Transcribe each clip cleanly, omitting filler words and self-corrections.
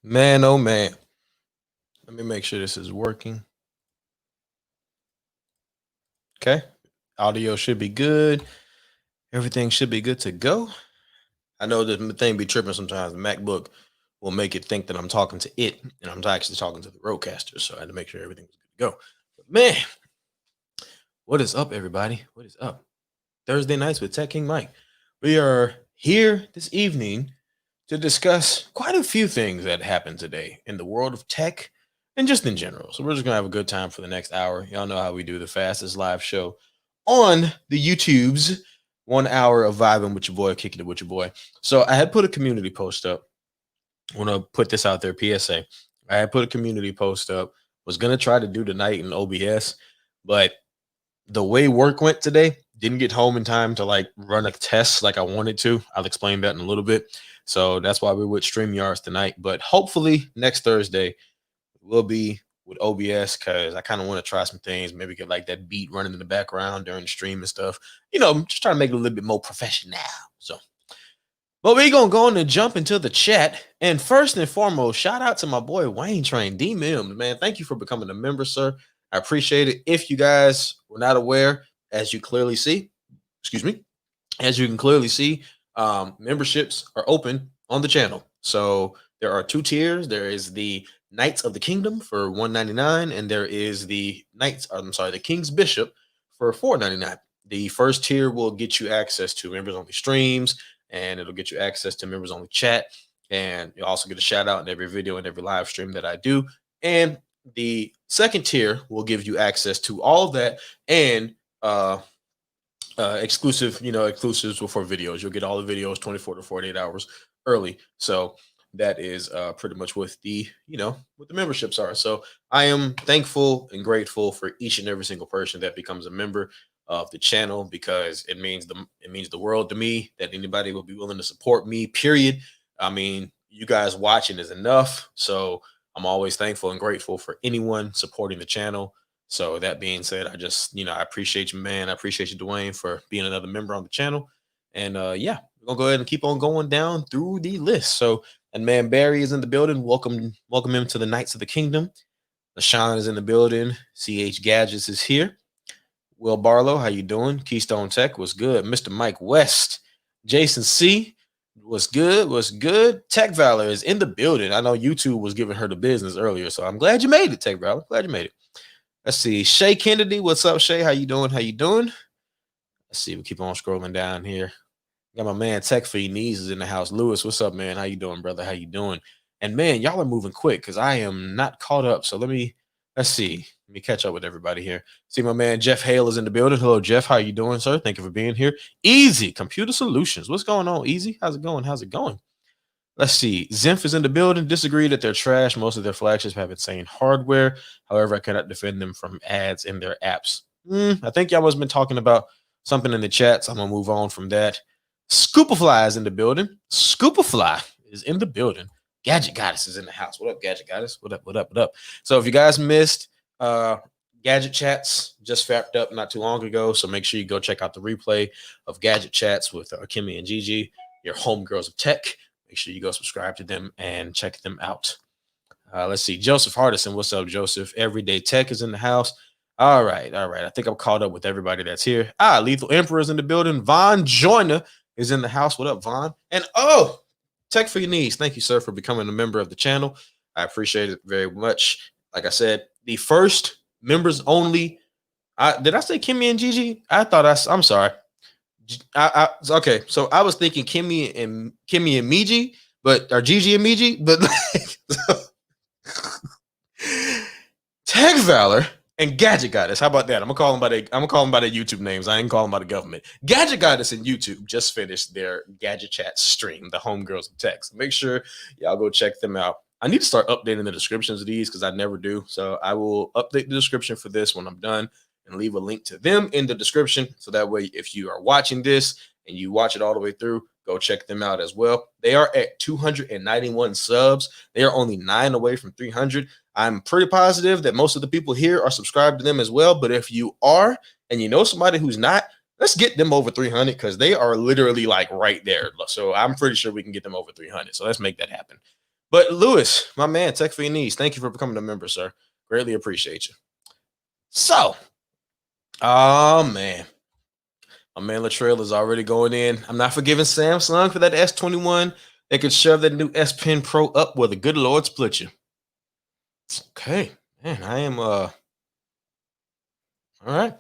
Man, oh man. Let me make sure this is working. Okay. Audio should be good. Everything should be good to go. I know the thing be tripping sometimes. The MacBook will make it think that I'm talking to it, and I'm actually talking to the roadcaster. So I had to make sure everything was good to go. But man, what is up, everybody? What is up? Thursday nights with Tech King Mike. We are here this evening to discuss quite a few things that happened today in the world of tech and just in general. So we're just gonna have a good time for the next hour. Y'all know how we do the fastest live show on the YouTubes. 1 hour of vibing with your boy, kicking it with your boy. So I had put a community post up. I want to put this out there, PSA. I had put a community post up. Was gonna try to do tonight in OBS, but the way work went today, didn't get home in time to like run a test like I wanted to. I'll explain that in a little bit. So that's why we're with StreamYards tonight. But hopefully next Thursday will be with OBS because I kind of want to try some things. Maybe get like that beat running in the background during the stream and stuff. You know, I'm just trying to make it a little bit more professional. So, but we're going to go on and jump into the chat. And first and foremost, shout out to my boy Wayne Train, D Mims, man. Thank you for becoming a member, sir. I appreciate it. If you guys were not aware, as you clearly see, as you can clearly see, memberships are open on the channel. So there are two tiers. There is the Knights of the Kingdom for $1.99, and there is the the King's Bishop for $4.99. The first tier will get you access to members only streams, and it'll get you access to members only chat, and you'll also get a shout out in every video and every live stream that I do. And the second tier will give you access to all of that and exclusives for videos. You'll get all the videos 24 to 48 hours early. So that is pretty much what the memberships are. So I am thankful and grateful for each and every single person that becomes a member of the channel, because it means the world to me that anybody will be willing to support me, period. I mean, you guys watching is enough. So I'm always thankful and grateful for anyone supporting the channel. So that being said, I just, I appreciate you, man. I appreciate you, Dwayne, for being another member on the channel. And yeah, we're gonna go ahead and keep on going down through the list. So, and man, Barry is in the building. Welcome him to the Knights of the Kingdom. LaShawn is in the building. CH Gadgets is here. Will Barlow, how you doing? Keystone Tech was good. Mr. Mike West, Jason C. Was good. Tech Valor is in the building. I know YouTube was giving her the business earlier, so I'm glad you made it, Tech Valor. Glad you made it. Let's see. Shay Kennedy, what's up, Shay? How you doing? Let's see. We keep on scrolling down here. Got my man Tech for your knees is in the house. Lewis, what's up, man? How you doing, brother? How you doing? And man, y'all are moving quick because I am not caught up. So let's see. Let me catch up with everybody here. See, my man Jeff Hale is in the building. Hello, Jeff. How you doing, sir? Thank you for being here. Easy Computer Solutions. What's going on, Easy? How's it going? Let's see. Zenf is in the building. Disagree that they're trash. Most of their flagships have insane hardware. However, I cannot defend them from ads in their apps. I think y'all must have been talking about something in the chat, so I'm going to move on from that. Scoopafly is in the building. Scoopafly is in the building. Gadget Goddess is in the house. What up, Gadget Goddess? What up? So if you guys missed Gadget Chats, just wrapped up not too long ago, so make sure you go check out the replay of Gadget Chats with Kimmy and Gigi, your homegirls of tech. Make sure you go subscribe to them and check them out. Let's see. Joseph Hardison. What's up, Joseph? Everyday Tech is in the house. All right, all right. I think I'm caught up with everybody that's here. Ah, Lethal Emperor's in the building. Von Joyner is in the house. What up, Von? And oh, Tech for your knees. Thank you, sir, for becoming a member of the channel. I appreciate it very much. Like I said, the first members only. Did I say Kimmy and Gigi? I thought I'm sorry. Okay, so I was thinking Kimmy and Miji, but or Gigi and Miji, but like, Tech Valor and Gadget Goddess. How about that? I'm gonna call them by their YouTube names. I ain't calling them by the government. Gadget Goddess and YouTube just finished their Gadget Chat stream, the Homegirls of Tech. So make sure y'all go check them out. I need to start updating the descriptions of these because I never do. So I will update the description for this when I'm done and leave a link to them in the description. So that way, if you are watching this and you watch it all the way through, go check them out as well. They are at 291 subs. They are only 9 away from 300. I'm pretty positive that most of the people here are subscribed to them as well. But if you are and you know somebody who's not, let's get them over 300 because they are literally like right there. So I'm pretty sure we can get them over 300. So let's make that happen. But Lewis, my man, Tech for your knees, thank you for becoming a member, sir. Greatly appreciate you. So, oh man, my man Latrell is already going in. I'm not forgiving Samsung for that S21. They could shove that new S Pen Pro up where the good Lord split you. Okay, man, I am all right.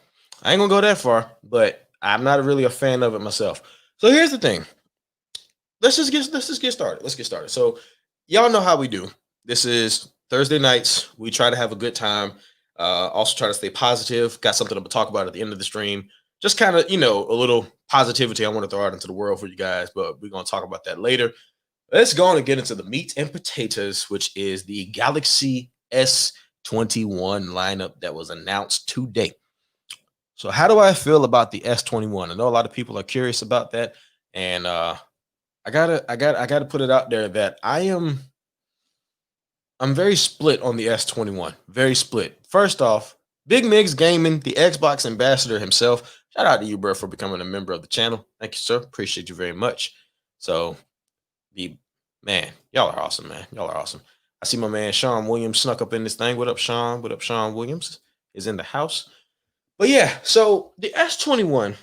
I ain't gonna go that far, but I'm not really a fan of it myself. So here's the thing. Let's just get started. Let's get started. So y'all know how we do. This is Thursday nights. We try to have a good time. Also try to stay positive. Got something to talk about at the end of the stream. Just kind of, a little positivity I want to throw out into the world for you guys, but we're gonna talk about that later. Let's go on and get into the meat and potatoes, which is the Galaxy S21 lineup that was announced today. So how do I feel about the S21? I know a lot of people are curious about that, and I gotta put it out there that I'm very split on the S21. Very split. First off, Big Migs Gaming, the Xbox ambassador himself. Shout out to you, bro, for becoming a member of the channel. Thank you, sir. Appreciate you very much. So man, y'all are awesome, man. Y'all are awesome. I see my man Sean Williams snuck up in this thing. What up, Sean? What up, Sean Williams is in the house. But yeah, so the S21,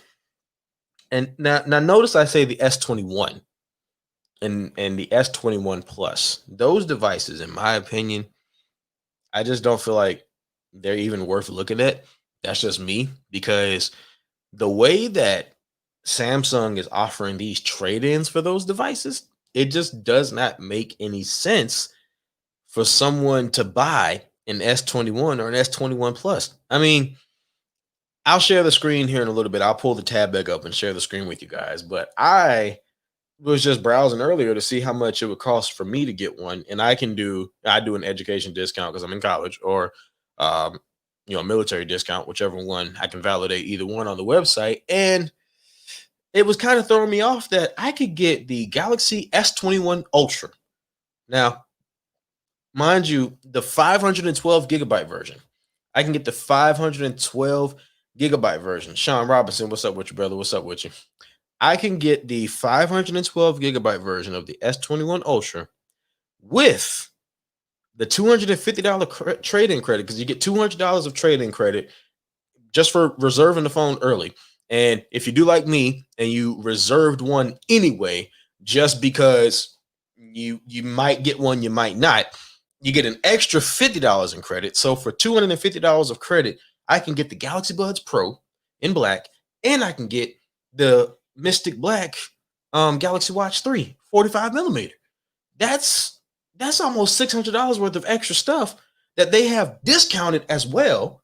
and now notice I say the S21 and the S21 Plus. Those devices, in my opinion, I just don't feel like they're even worth looking at. That's just me because the way that Samsung is offering these trade-ins for those devices, it just does not make any sense for someone to buy an S21 or an S21 Plus. I mean, I'll share the screen here in a little bit. I'll pull the tab back up and share the screen with you guys. But I was just browsing earlier to see how much it would cost for me to get one, and I do an education discount because I'm in college, or military discount, whichever one. I can validate either one on the website, and it was kind of throwing me off that I could get the Galaxy S21 Ultra. Now, mind you, the 512 gigabyte version. I can get the 512 gigabyte version. Sean Robinson, what's up with you, brother? What's up with you? I can get the 512 gigabyte version of the S21 Ultra with the $250 trade-in credit, because you get $200 of trade-in credit just for reserving the phone early. And if you do like me and you reserved one anyway, just because you might get one, you might not, you get an extra $50 in credit. So for $250 of credit, I can get the Galaxy Buds Pro in black, and I can get the Mystic Black Galaxy Watch 3 45 millimeter. That's almost $600 worth of extra stuff that they have discounted as well,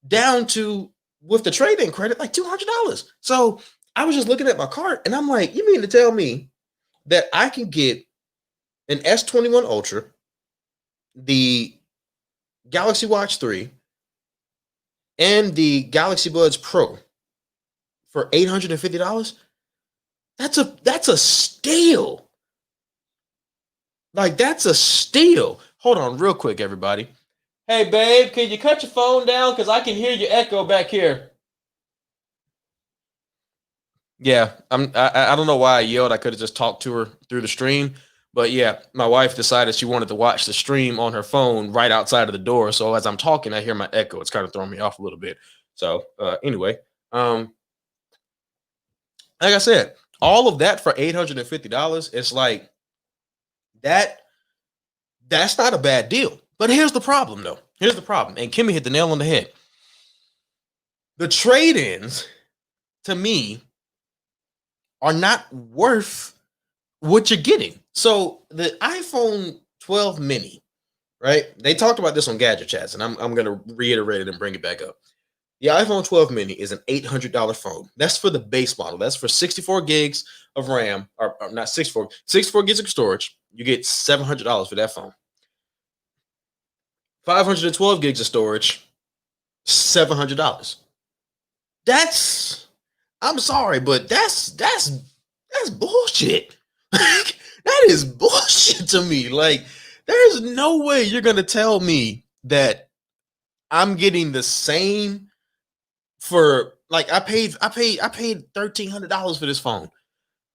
down to, with the trade-in credit, like $200. So I was just looking at my cart and I'm like, you mean to tell me that I can get an S21 Ultra, the Galaxy Watch 3, and the Galaxy Buds Pro for $850? That's a steal. Like, that's a steal. Hold on real quick, everybody. Hey, babe, can you cut your phone down? Because I can hear your echo back here. Yeah, I don't know why I yelled. I could have just talked to her through the stream. But yeah, my wife decided she wanted to watch the stream on her phone right outside of the door. So as I'm talking, I hear my echo. It's kind of throwing me off a little bit. So anyway, um, like I said, all of that for $850. It's like that. That's not a bad deal. But here's the problem, though. Here's the problem, and Kimmy hit the nail on the head. The trade-ins, to me, are not worth what you're getting. So the iPhone 12 mini, right? They talked about this on Gadget Chats, and I'm going to reiterate it and bring it back up. The iPhone 12 mini is an $800 phone. That's for the base model. That's for 64 gigs of RAM, or not 64 gigs of storage. You get $700 for that phone. 512 gigs of storage, $700. That's, I'm sorry, but that's bullshit. That is bullshit to me. Like, there's no way you're gonna tell me that I'm getting the same for, like, I paid $1,300 for this phone.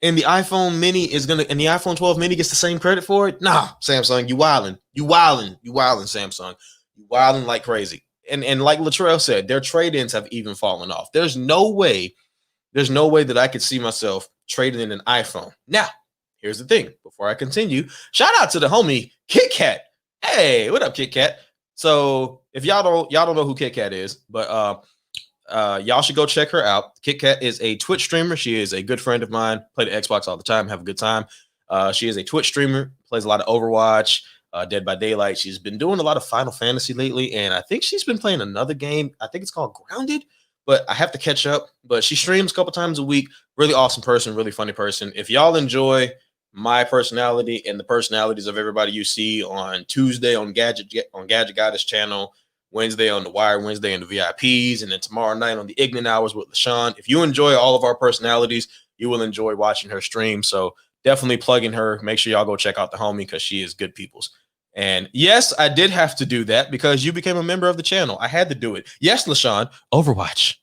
And the iPhone mini is gonna, and the iPhone 12 mini gets the same credit for it. Nah, Samsung, you wildin', Samsung, you wildin' like crazy. And like Latrell said, their trade-ins have even fallen off. There's no way that I could see myself trading in an iPhone. Now, here's the thing. Before I continue, shout out to the homie Kit Kat. Hey, what up, Kit Kat? So if y'all don't know who Kit Kat is, but y'all should go check her out. Kit Kat is a Twitch streamer. She is a good friend of mine. Play the Xbox all the time. Have a good time. She is a Twitch streamer. Plays a lot of Overwatch, Dead by Daylight. She's been doing a lot of Final Fantasy lately, and I think she's been playing another game. I think it's called Grounded, but I have to catch up. But she streams a couple times a week. Really awesome person. Really funny person. If y'all enjoy my personality and the personalities of everybody you see on Tuesday on Gadget Goddess channel, Wednesday on the Wire, Wednesday in the VIPs, and then tomorrow night on the Ignorant Hours with LaShawn. If you enjoy all of our personalities, you will enjoy watching her stream. So definitely plugging her. Make sure y'all go check out the homie because she is good people's. And yes, I did have to do that because you became a member of the channel. I had to do it. Yes, LaShawn, Overwatch.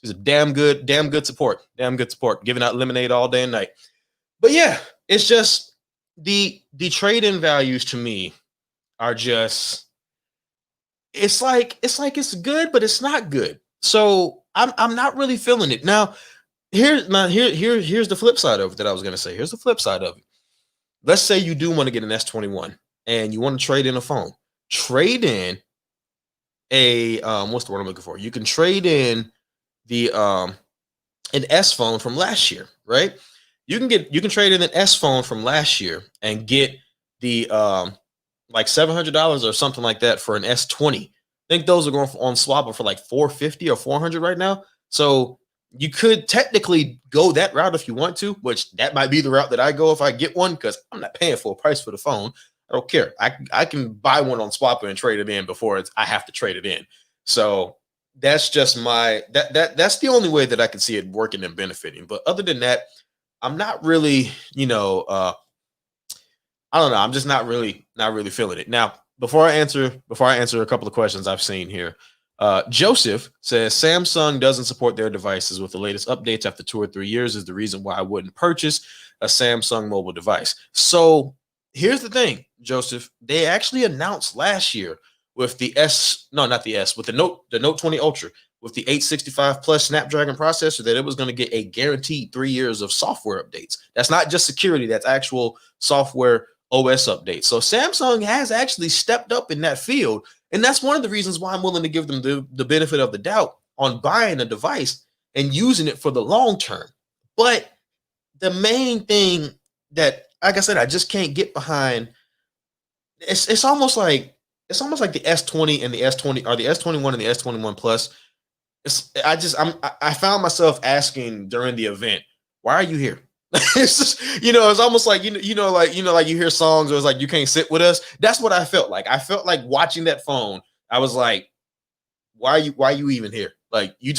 She's a damn good support. Giving out lemonade all day and night. But yeah, it's just the trade-in values to me are just, it's like it's good, but it's not good. So I'm not really feeling it. Now, here's the flip side of it that I was gonna say. Here's the flip side of it. Let's say you do want to get an S21 and you want to trade in a phone. Trade in a what's the word I'm looking for? You can trade in the an S phone from last year, right? You can trade in an S phone from last year and get the like $700 or something like that for an S20. I think those are going on Swapper for like $450 or $400 right now. So you could technically go that route if you want to, which that might be the route that I go if I get one, because I'm not paying full price for the phone. I don't care. I can buy one on Swapper and trade it in before I have to trade it in. So that's just that's the only way that I can see it working and benefiting. But other than that, I'm not really, I don't know. I'm just not really feeling it. Now, before I answer a couple of questions I've seen here, Joseph says Samsung doesn't support their devices with the latest updates after 2 or 3 years is the reason why I wouldn't purchase a Samsung mobile device. So here's the thing, Joseph. They actually announced last year with the with the Note 20 Ultra with the 865 plus Snapdragon processor that it was going to get a guaranteed 3 years of software updates. That's not just security, that's actual software OS updates. So Samsung has actually stepped up in that field. And that's one of the reasons why I'm willing to give them the benefit of the doubt on buying a device and using it for the long term. But the main thing that, like I said, I just can't get behind, it's almost like the S20 and the S20 or the S21 and the S21 Plus. I found myself asking during the event, why are you here? It's just, it's almost like, like you hear songs or it's like, you can't sit with us. That's what I felt like. I felt like watching that phone. I was like, why are you even here? Like, you're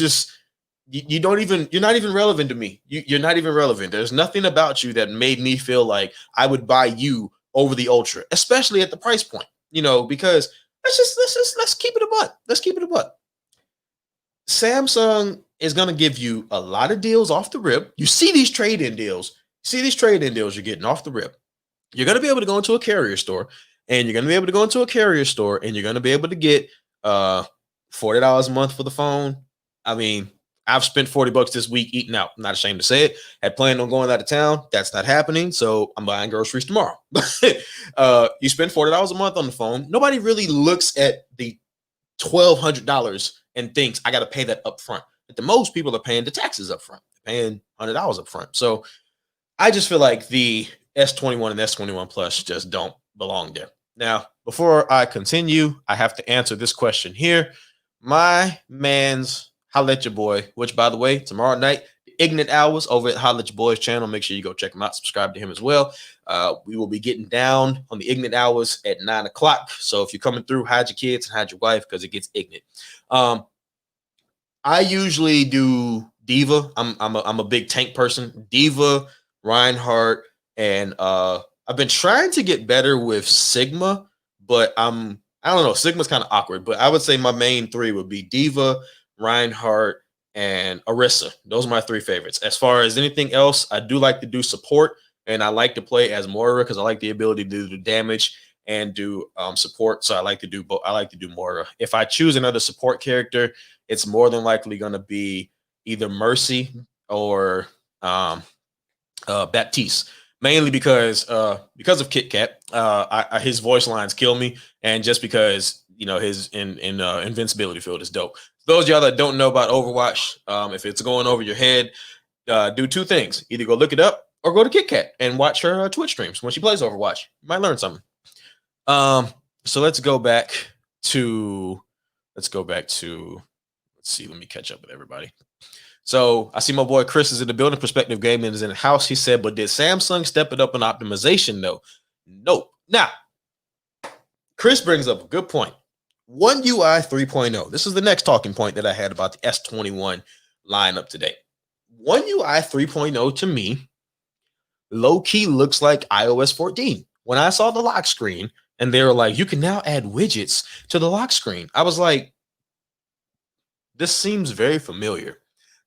not even relevant to me. You're not even relevant. There's nothing about you that made me feel like I would buy you over the Ultra, especially at the price point, because let's keep it a buck. Let's keep it a buck. Samsung is going to give you a lot of deals off the rip. You see these trade-in deals. See these trade-in deals you're getting off the rip. You're going to be able to go into a carrier store, and you're going to be able to go into a carrier store, and you're going to be able to get uh $40 a month for the phone. I mean, I've spent $40 this week eating out. I'm not ashamed to say it. Had planned on going out of town. That's not happening. So I'm buying groceries tomorrow. You spend $40 a month on the phone. Nobody really looks at the $1,200 and thinks I got to pay that up front. At the most, people are paying the taxes up front, paying $100 up front. So I just feel like the S21 and S21 Plus just don't belong there. Now, before I continue, I have to answer this question here. My man's Holla at Your Boy, which, by the way, tomorrow night, Ignorant Hours over at Holla at Your Boy's channel. Make sure you go check him out, subscribe to him as well. We will be getting down on the Ignorant Hours at 9 o'clock. So if you're coming through, hide your kids and hide your wife because it gets ignorant. I usually do Diva. I'm a big tank person. Diva, Reinhardt, and I've been trying to get better with Sigma, but I don't know. Sigma's kind of awkward, but I would say my main three would be Diva, Reinhardt, and Orisa. Those are my three favorites. As far as anything else, I do like to do support, and I like to play as Moira because I like the ability to do damage and do support. So I like to do both. I like to do Moira. If I choose another support character, it's more than likely going to be either Mercy or Baptiste, mainly because of Kit Kat. His voice lines kill me, and just because his invincibility field is dope. Those of y'all that don't know about Overwatch, if it's going over your head, do two things: either go look it up or go to Kit Kat and watch her Twitch streams when she plays Overwatch. You might learn something. So let's go back to. Let's see. Let me catch up with everybody. So I see my boy Chris is in the building. Perspective Gaming is in the house. He said, but did Samsung step it up in optimization though? Nope. Now, Chris brings up a good point. One UI 3.0. This is the next talking point that I had about the S21 lineup today. One UI 3.0 to me, low key looks like iOS 14. When I saw the lock screen and they were like, you can now add widgets to the lock screen, I was like, this seems very familiar.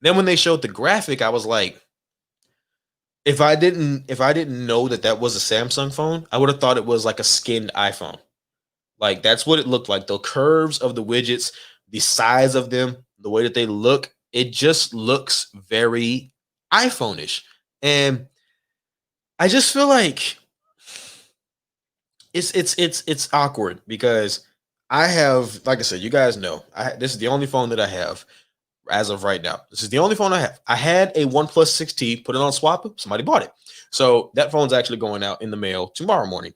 Then when they showed the graphic, I was like, if I didn't know that was a Samsung phone, I would have thought it was like a skinned iPhone. Like that's what it looked like. The curves of the widgets, the size of them, the way that they look, it just looks very iPhone-ish. And I just feel like it's awkward because I have, like I said, you guys know, this is the only phone that I have as of right now. This is the only phone I have. I had a OnePlus 6T, put it on Swap, somebody bought it. So that phone's actually going out in the mail tomorrow morning.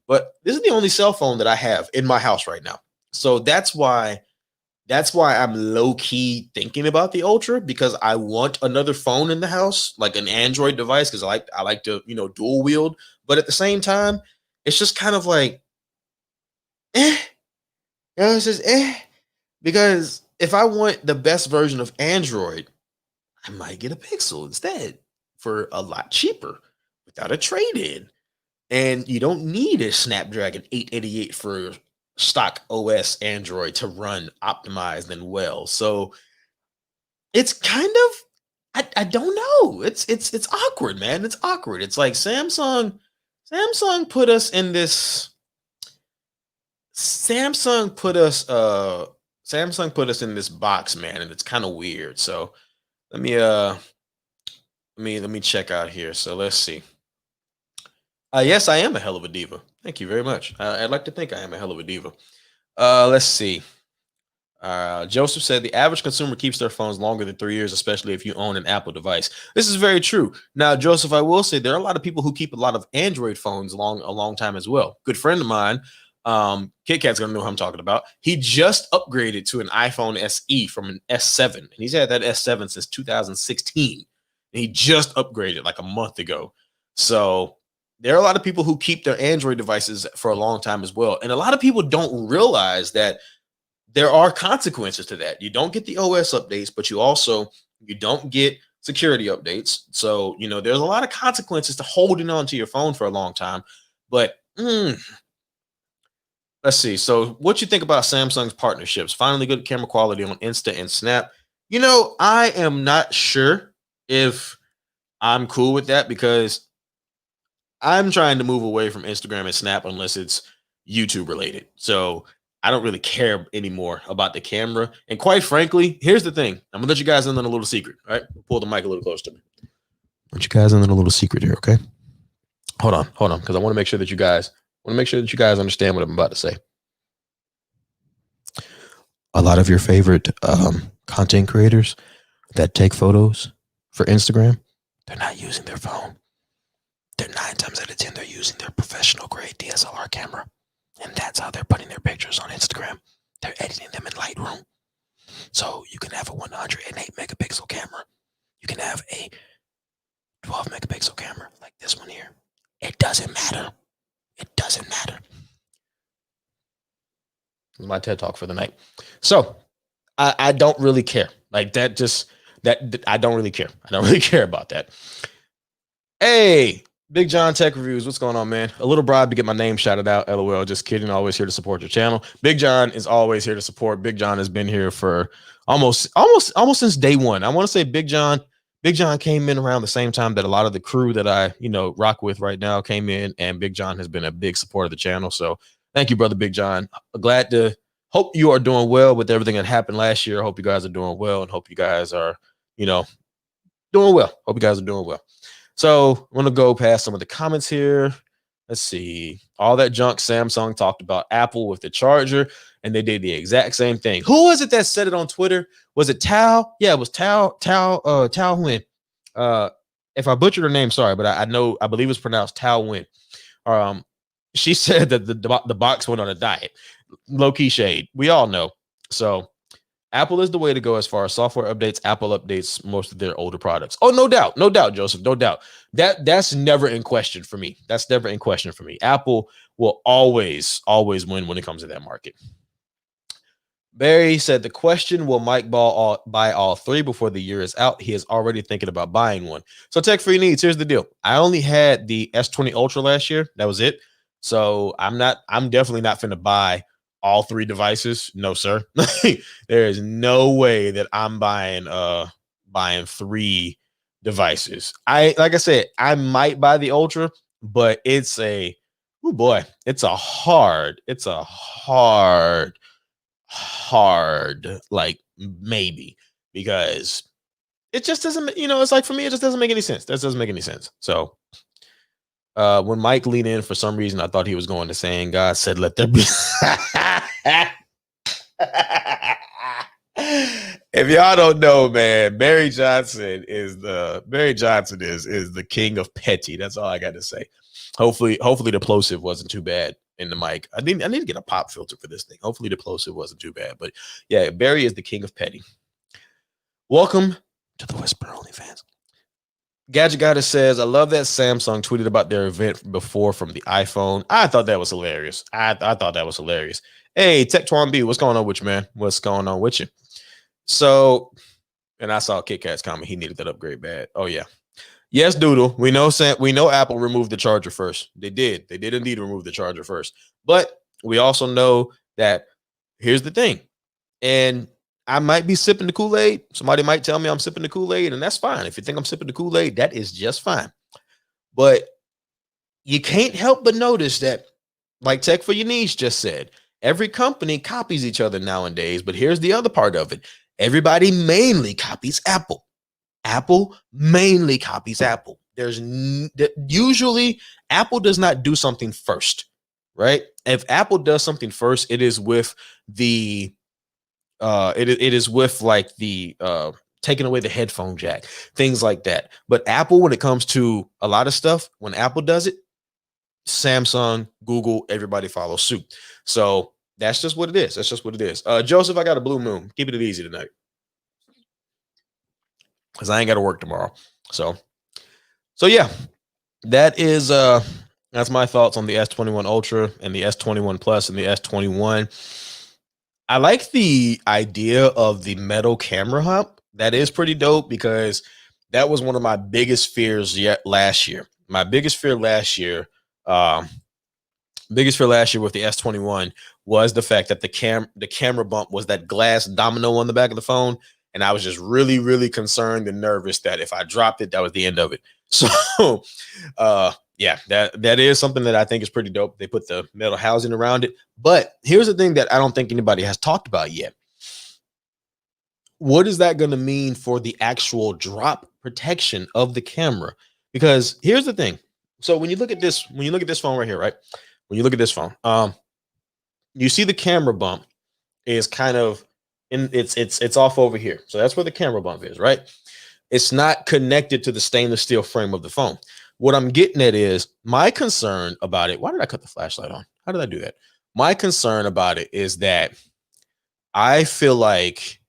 But this is the only cell phone that I have in my house right now. So that's why I'm low-key thinking about the Ultra, because I want another phone in the house, like an Android device, because I like to, dual wield. But at the same time, it's just kind of like, it's just because if I want the best version of Android, I might get a Pixel instead for a lot cheaper without a trade-in. And you don't need a Snapdragon 888 for stock OS Android to run optimized and well. So it's kind of, I don't know. It's awkward, man. It's awkward. It's like Samsung put us in this. Samsung put us in this box, man, and it's kind of weird. So let me check out here. So let's see. Yes, I am a hell of a diva. Thank you very much. I'd like to think I am a hell of a diva. Let's see. Joseph said the average consumer keeps their phones longer than 3 years, especially if you own an Apple device. This is very true. Now, Joseph, I will say there are a lot of people who keep a lot of Android phones a long time as well. Good friend of mine, Kit Kat's gonna know who I'm talking about. He just upgraded to an iPhone SE from an S7, and he's had that S7 since 2016. And he just upgraded like a month ago. So there are a lot of people who keep their Android devices for a long time as well. And a lot of people don't realize that there are consequences to that. You don't get the OS updates, but you don't get security updates. So, there's a lot of consequences to holding on to your phone for a long time. But let's see. So what you think about Samsung's partnerships? Finally, good camera quality on Insta and Snap. I am not sure if I'm cool with that, because I'm trying to move away from Instagram and Snap unless it's YouTube related. So I don't really care anymore about the camera. And quite frankly, here's the thing. I'm gonna let you guys in on a little secret. All right, pull the mic a little closer to me. Let you guys in on a little secret here, okay? Hold on, because I want to make sure that you guys understand what I'm about to say. A lot of your favorite content creators that take photos for Instagram, they're not using their phone. They're 9 times out of 10, they're using their professional grade DSLR camera. And that's how they're putting their pictures on Instagram. They're editing them in Lightroom. So you can have a 108 megapixel camera. You can have a 12 megapixel camera like this one here. It doesn't matter. It doesn't matter. This is my TED Talk for the night. So I don't really care. Like that I don't really care. I don't really care about that. Hey, Big John Tech Reviews. What's going on, man? A little bribe to get my name shouted out. LOL. Just kidding. Always here to support your channel. Big John is always here to support. Big John has been here for almost since day one. I want to say Big John came in around the same time that a lot of the crew that I, rock with right now came in, and Big John has been a big supporter of the channel. So thank you, brother Big John. Glad to hope you are doing well with everything that happened last year. Hope you guys are doing well, and hope you guys are, doing well. Hope you guys are doing well. So I'm going to go past some of the comments here. Let's see. All that junk Samsung talked about Apple with the charger, and they did the exact same thing. Who was it that said it on Twitter? Was it Tao? Yeah, it was Tao Nguyen. If I butchered her name, sorry, but I believe it's pronounced Tao Nguyen. She said that the box went on a diet. Low-key shade. We all know. So Apple is the way to go as far as software updates. Apple updates most of their older products. Oh, no doubt, Joseph, no doubt. That's never in question for me. That's never in question for me. Apple will always win when it comes to that market. Barry said the question: will Mike buy all three before the year is out? He is already thinking about buying one. So tech for your needs. Here's the deal. I only had the S20 Ultra last year. That was it. So I'm definitely not finna buy all three devices. No, sir. There is no way that I'm buying three devices. Like I said, I might buy the Ultra, but it's a hard like maybe, because it just doesn't, it's like for me, it just doesn't make any sense. That doesn't make any sense. So when Mike leaned in, for some reason I thought he was going to saying God said let there be. If y'all don't know, man, Barry Johnson is the king of petty. That's all I got to say. Hopefully the plosive wasn't too bad in the mic. I need to get a pop filter for this thing. Hopefully the plosive wasn't too bad. But yeah, Barry is the king of petty. Welcome to the Whisper OnlyFans. Gadget Goddess says, I love that Samsung tweeted about their event before from the iPhone. I thought that was hilarious. I thought that was hilarious. Hey, Tech Twan B, what's going on with you, man? What's going on with you? So, and I saw Kit Kat's comment. He needed that upgrade bad. Oh, yeah. Yes, Doodle. We know Apple removed the charger first. They did indeed remove the charger first. But we also know that here's the thing. And I might be sipping the Kool-Aid. Somebody might tell me I'm sipping the Kool-Aid, and that's fine. If you think I'm sipping the Kool-Aid, that is just fine. But you can't help but notice that, like Tech for Your Needs just said, every company copies each other nowadays. But here's the other part of it. Everybody mainly copies Apple. Apple mainly copies Apple. Usually Apple does not do something first, right? If Apple does something first, it is with the it is with like the taking away the headphone jack, things like that. But Apple, when it comes to a lot of stuff, when Apple does it, Samsung, Google, everybody follows suit. So that's just what it is. That's just what it is. Joseph, I got a blue moon. Keep it easy tonight, because I ain't got to work tomorrow. So yeah, that's my thoughts on the S21 Ultra and the S21 Plus and the S21. I like the idea of the metal camera hump. That is pretty dope, because that was one of my biggest fears last year. My biggest fear last year with the S21 was the fact that the camera bump was that glass domino on the back of the phone. And I was just really, really concerned and nervous that if I dropped it, that was the end of it. So, yeah, that is something that I think is pretty dope. They put the metal housing around it. But here's the thing that I don't think anybody has talked about yet. What is that going to mean for the actual drop protection of the camera? Because here's the thing. So when you look at this, phone right here, right? When you look at this phone, you see the camera bump is kind of it's off over here. So that's where the camera bump is, right? It's not connected to the stainless steel frame of the phone. What I'm getting at is my concern about it. Why did I cut the flashlight on? How did I do that? My concern about it is that I feel like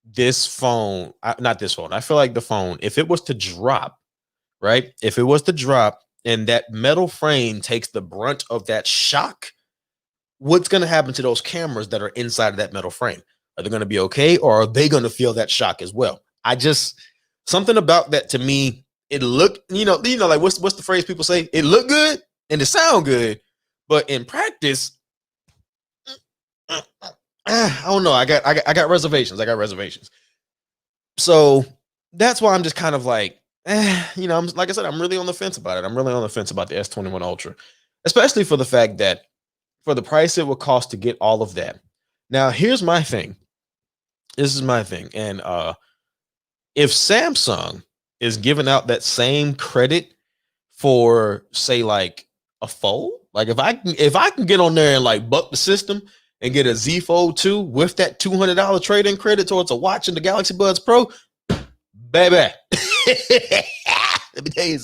this phone, not this phone, I feel like the phone, if it was to drop, right? If it was to drop and that metal frame takes the brunt of that shock, what's going to happen to those cameras that are inside of that metal frame? Are they going to be okay, or are they going to feel that shock as well? Something about that to me, it looked, like what's the phrase people say? It looked good and it sound good, but in practice, I don't know. I got reservations. So that's why I'm just kind of like, I'm like I said, I'm really on the fence about it. I'm really on the fence about the S21 Ultra, especially for the fact that for the price it would cost to get all of that. Now, here's my thing. This is my thing. And if Samsung is giving out that same credit for, say, like a Fold, like if I can get on there and like buck the system and get a Z Fold 2 with that $200 trade-in credit towards a watch and the Galaxy Buds Pro, baby. Let me tell you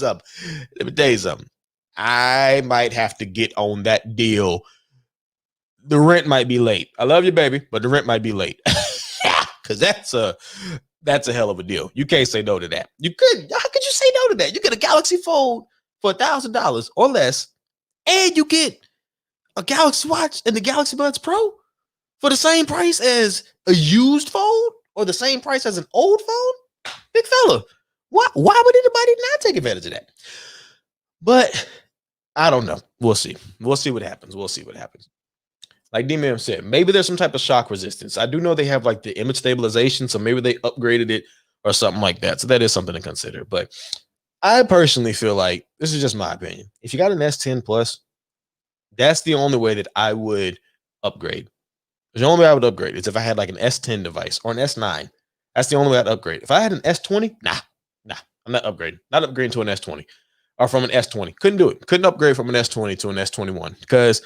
something. I might have to get on that deal. The rent might be late. I love you, baby, but the rent might be late. Because that's a hell of a deal. You can't say no to that. How could you say no to that? You get a Galaxy Fold for $1,000 or less, and you get a Galaxy Watch and the Galaxy Buds Pro for the same price as a used phone or the same price as an old phone. Big fella, why would anybody not take advantage of that? But I don't know. We'll see what happens. Like D-Man said, maybe there's some type of shock resistance. I do know they have like the image stabilization, so maybe they upgraded it or something like that. So that is something to consider. But I personally feel like, this is just my opinion, if you got an S10 Plus, that's the only way that I would upgrade. The only way I would upgrade is if I had like an S10 device or an S9. That's the only way I'd upgrade. If I had an S20, nah, I'm not upgrading. Not upgrading to an S20 or from an S20. Couldn't do it. Couldn't upgrade from an S20 to an S21 because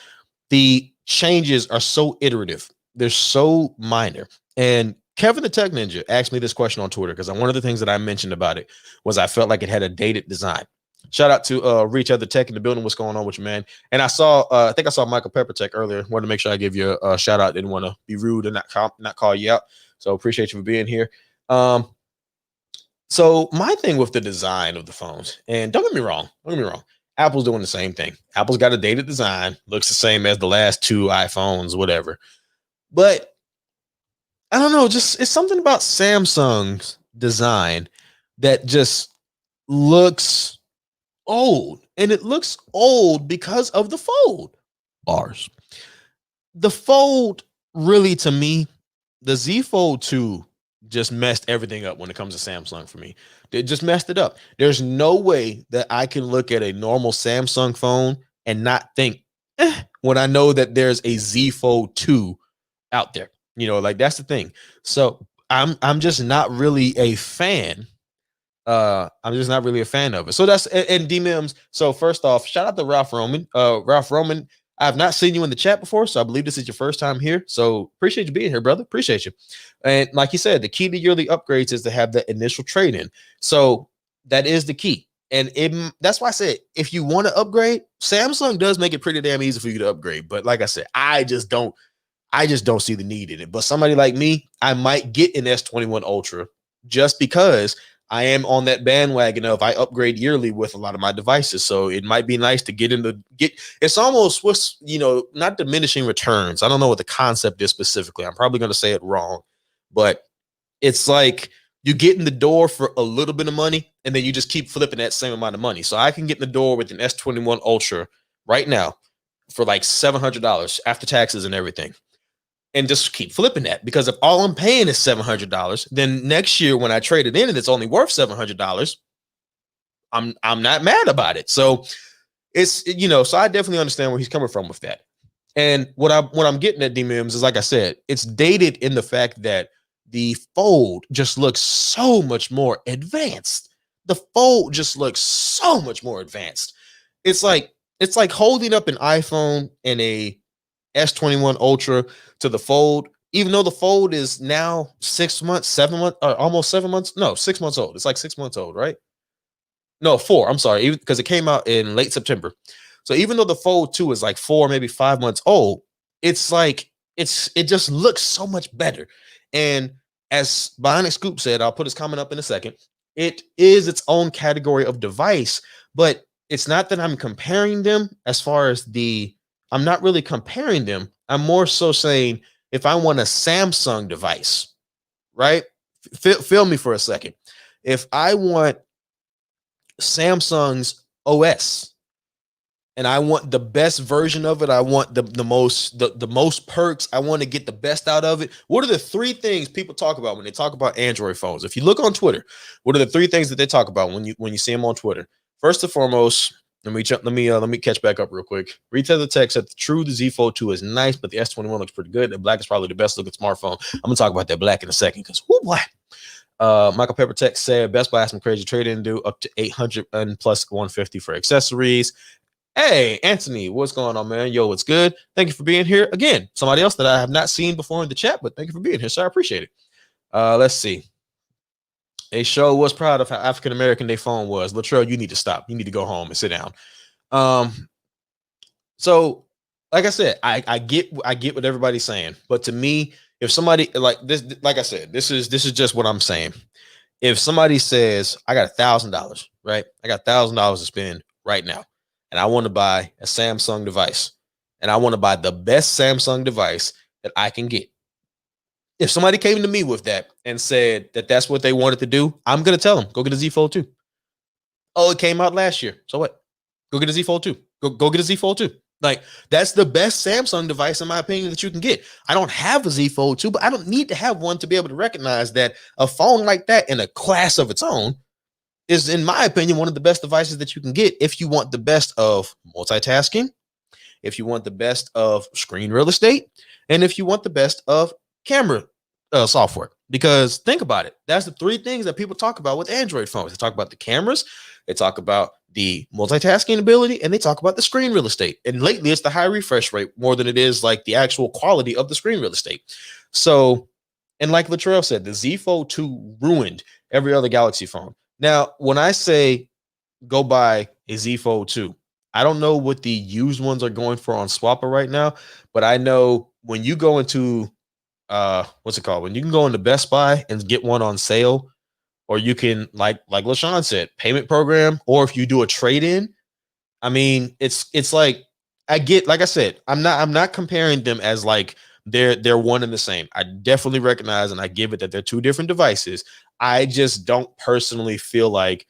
the changes are so iterative. They're so minor. And Kevin the Tech Ninja asked me this question on Twitter because one of the things that I mentioned about it was I felt like it had a dated design. Shout out to Reach Other Tech in the building. What's going on with you, man? And I think I saw Michael Peppertech earlier. Wanted to make sure I give you a shout out. Didn't want to be rude and not call you out. So appreciate you for being here. So my thing with the design of the phones, and don't get me wrong, Apple's doing the same thing. Apple's got a dated design, looks the same as the last two iPhones, whatever. But I don't know, just it's something about Samsung's design that just looks old. And it looks old because of the Fold bars. The Fold, really, to me, the Z Fold 2 just messed everything up when it comes to Samsung for me. It just messed it up. There's no way that I can look at a normal Samsung phone and not think, when I know that there's a Z Fold 2 out there. Like that's the thing. So I'm just not really a fan. I'm just not really a fan of it. So that's and D-Mims. So first off, shout out to Ralph Roman. Ralph Roman, I've not seen you in the chat before, so I believe this is your first time here. So appreciate you being here, brother. Appreciate you. And like you said, the key to yearly upgrades is to have that initial trade-in. So that is the key. And that's why I said, if you want to upgrade, Samsung does make it pretty damn easy for you to upgrade. But like I said, I just don't see the need in it. But somebody like me, I might get an S21 Ultra just because I am on that bandwagon of I upgrade yearly with a lot of my devices. So it might be nice to get it's almost what's, not diminishing returns. I don't know what the concept is specifically. I'm probably going to say it wrong, but it's like you get in the door for a little bit of money and then you just keep flipping that same amount of money. So I can get in the door with an S21 Ultra right now for like $700 after taxes and everything. And just keep flipping that, because if all I'm paying is $700, then next year when I trade it in and it's only worth $700, I'm not mad about it. So it's, so I definitely understand where he's coming from with that. And what I'm getting at, D Mims, is like I said, it's dated in the fact that the fold just looks so much more advanced. The fold just looks so much more advanced. It's like holding up an iPhone and a S21 Ultra to the fold, even though the fold is now 6 months, 7 months, or almost 7 months. No, 6 months old. It's like 6 months old, right? No, four. I'm sorry, because it came out in late September. So even though the Fold 2 is like 4, maybe 5 months old, it's like it just looks so much better. And as Bionic Scoop said, I'll put his comment up in a second. It is its own category of device, but it's not that I'm comparing them as far as I'm not really comparing them. I'm more so saying if I want a Samsung device, right? Feel me for a second. If I want Samsung's OS and I want the best version of it, I want the most perks, I want to get the best out of it. What are the three things people talk about when they talk about Android phones? If you look on Twitter, what are the three things that they talk about when you see them on Twitter? First and foremost, let me catch back up real quick. Retail the text said the Z Fold 2 is nice, but the S21 looks pretty good. The black is probably the best looking smartphone. I'm gonna talk about that black in a second because whoo boy. Michael Pepper Tech said Best Buy has some crazy trade-in do up to 800 and plus 150 for accessories. Hey, Anthony, what's going on, man? Yo, what's good? Thank you for being here again. Somebody else that I have not seen before in the chat, but thank you for being here, sir. I appreciate it. Let's see. A show was proud of how African American their phone was. Latrell, you need to stop. You need to go home and sit down. So, like I said, I get what everybody's saying, but to me, if somebody like this, like I said, this is just what I'm saying. If somebody says I got $1,000, right? I got $1,000 to spend right now, and I want to buy a Samsung device, and I want to buy the best Samsung device that I can get. If somebody came to me with that and said that that's what they wanted to do, I'm gonna tell them go get a Z Fold 2. Oh, it came out last year, so what? Go get a Z Fold 2. Go get a Z Fold 2. Like, that's the best Samsung device, in my opinion, that you can get. I don't have a Z Fold 2, but I don't need to have one to be able to recognize that a phone like that in a class of its own is, in my opinion, one of the best devices that you can get if you want the best of multitasking, if you want the best of screen real estate, and if you want the best of camera software. Because think about it. That's the three things that people talk about with Android phones. They talk about the cameras, they talk about the multitasking ability, and they talk about the screen real estate. And lately, it's the high refresh rate more than it is like the actual quality of the screen real estate. So, and like Latrell said, the Z Fold 2 ruined every other Galaxy phone. Now, when I say go buy a Z Fold 2, I don't know what the used ones are going for on Swapper right now, but I know when you go into what's it called? When you can go into Best Buy and get one on sale, or you can like LaShawn said, payment program, or if you do a trade-in. I mean, it's like I get, like I said, I'm not comparing them as like they're one and the same. I definitely recognize and I give it that they're two different devices. I just don't personally feel like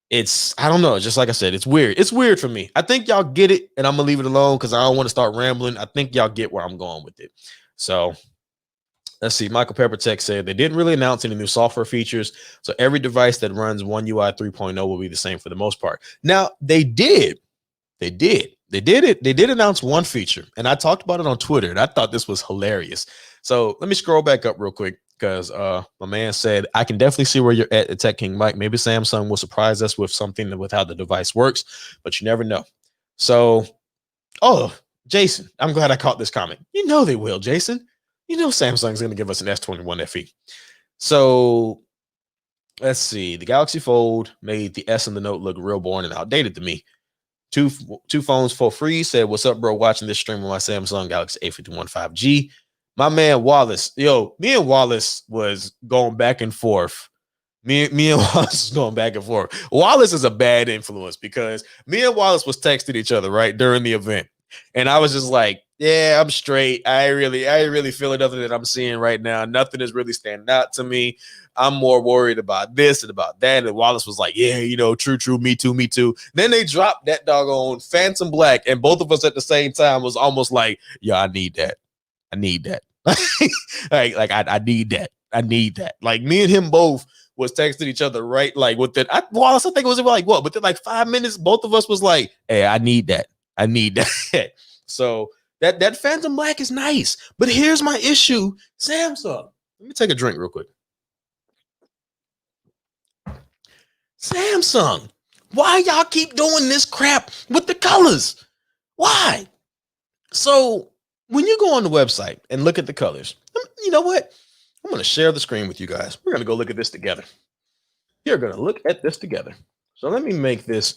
I don't know, just like I said, it's weird. It's weird for me. I think y'all get it, and I'm gonna leave it alone because I don't want to start rambling. I think y'all get where I'm going with it. So let's see. Michael Pepper Tech said they didn't really announce any new software features, so every device that runs One UI 3.0 will be the same for the most part. Now, they did announce one feature, and I talked about it on Twitter, and I thought this was hilarious. So let me scroll back up real quick because my man said, I can definitely see where you're at Tech King Mike. Maybe Samsung will surprise us with something with how the device works, but you never know. So, Jason, I'm glad I caught this comment. You know they will, Jason. You know Samsung's going to give us an S21 FE. So let's see. The Galaxy Fold made the S and the Note look real boring and outdated to me. Two phones for free. Said, what's up, bro? Watching this stream on my Samsung Galaxy A51 5G. My man Wallace. Yo, me and Wallace was going back and forth. Me and Wallace was going back and forth. Wallace is a bad influence because me and Wallace was texting each other right during the event. And I was just like, yeah, I'm straight. I really feel nothing that I'm seeing right now. Nothing is really standing out to me. I'm more worried about this and about that. And Wallace was like, yeah, true. Me too. Then they dropped that doggone Phantom Black. And both of us at the same time was almost like, yeah, I need that. like I need that. I need that. Like me and him both was texting each other right like within Wallace, I think it was like what within like 5 minutes, both of us was like, hey, I need that. I need that. So that Phantom Black is nice. But here's my issue. Samsung. Let me take a drink real quick. Samsung. Why y'all keep doing this crap with the colors? Why? So when you go on the website and look at the colors, you know what? I'm going to share the screen with you guys. We're going to go look at this together. You're going to look at this together. So let me make this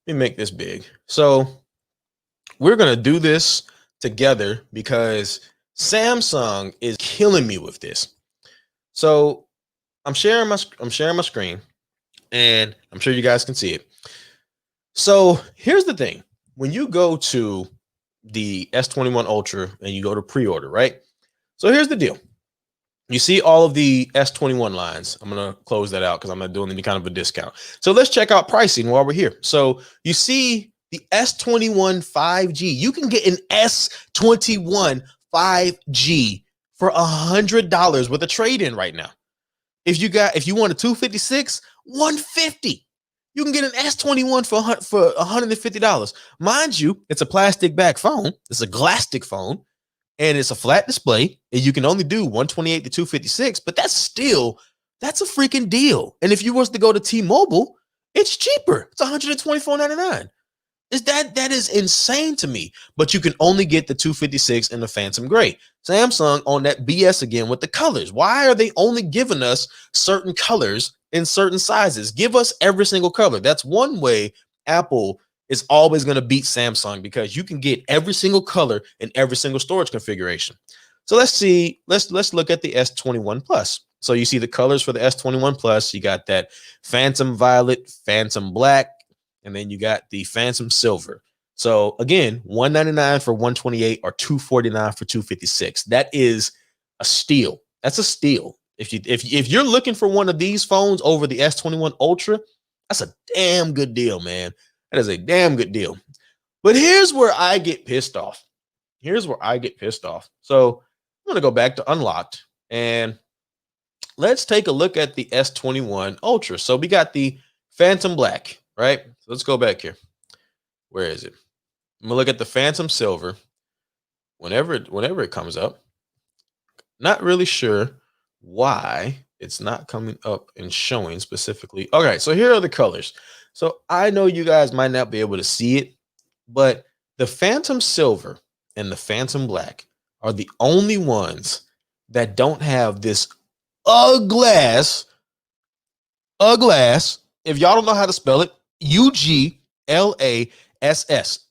big. So we're going to do this together because Samsung is killing me with this. So I'm sharing my screen and I'm sure you guys can see it. So here's the thing. When you go to the S21 Ultra and you go to pre-order, right? So here's the deal. You see all of the S21 lines. I'm going to close that out because I'm not doing any kind of a discount. So let's check out pricing while we're here. So you see the S21 5G. You can get an S21 5G for $100 with a trade-in right now. If you want a 256, $150. You can get an S21 for $150. Mind you, it's a plastic back phone. It's a Glastic phone. And it's a flat display, and you can only do 128 to 256, but that's a freaking deal. And if you was to go to T-Mobile, it's cheaper. It's $124.99. That is insane to me. But you can only get the 256 and the Phantom Gray. Samsung on that BS again with the colors. Why are they only giving us certain colors in certain sizes? Give us every single color. That's one way Apple is always going to beat Samsung, because you can get every single color in every single storage configuration. So let's look at the S21 Plus. So you see the colors for the S21 Plus. You got that Phantom Violet, Phantom Black, and then you got the Phantom Silver. So again, $199 for 128 or $249 for 256. That is a steal. That's a steal. If you're looking for one of these phones over the S21 Ultra, that's a damn good deal, man. That is a damn good deal. But here's where I get pissed off. So I'm going to go back to Unlocked and let's take a look at the S21 Ultra. So we got the Phantom Black, right? So let's go back here. Where is it? I'm going to look at the Phantom Silver. Whenever it comes up. Not really sure why it's not coming up and showing specifically. Okay, so here are the colors. So I know you guys might not be able to see it, but the Phantom Silver and the Phantom Black are the only ones that don't have this uglass. If y'all don't know how to spell it, UGLASS.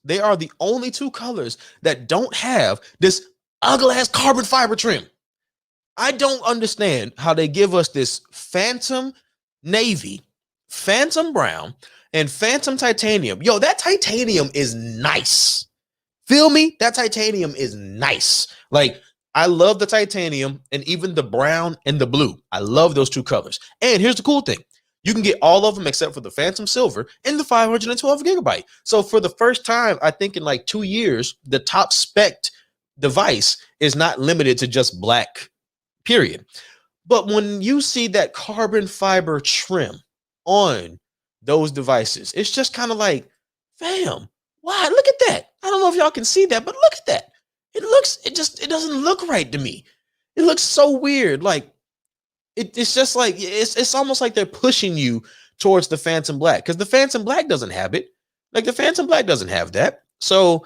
They are the only two colors that don't have this uglass carbon fiber trim. I don't understand how they give us this Phantom Navy, Phantom Brown, and Phantom Titanium. Yo, that titanium is nice. Feel me? That titanium is nice. Like, I love the titanium and even the brown and the blue. I love those two colors. And here's the cool thing. You can get all of them except for the Phantom Silver and the 512 gigabyte. So for the first time, I think in like 2 years, the top spec device is not limited to just black, period. But when you see that carbon fiber trim on those devices, it's just kind of like, fam, why? Look at that. I don't know if y'all can see that, but look at that. It doesn't look right to me. It looks so weird. Like it's just like, it's almost like they're pushing you towards the Phantom Black, because the Phantom Black doesn't have it. Like the Phantom Black doesn't have that. So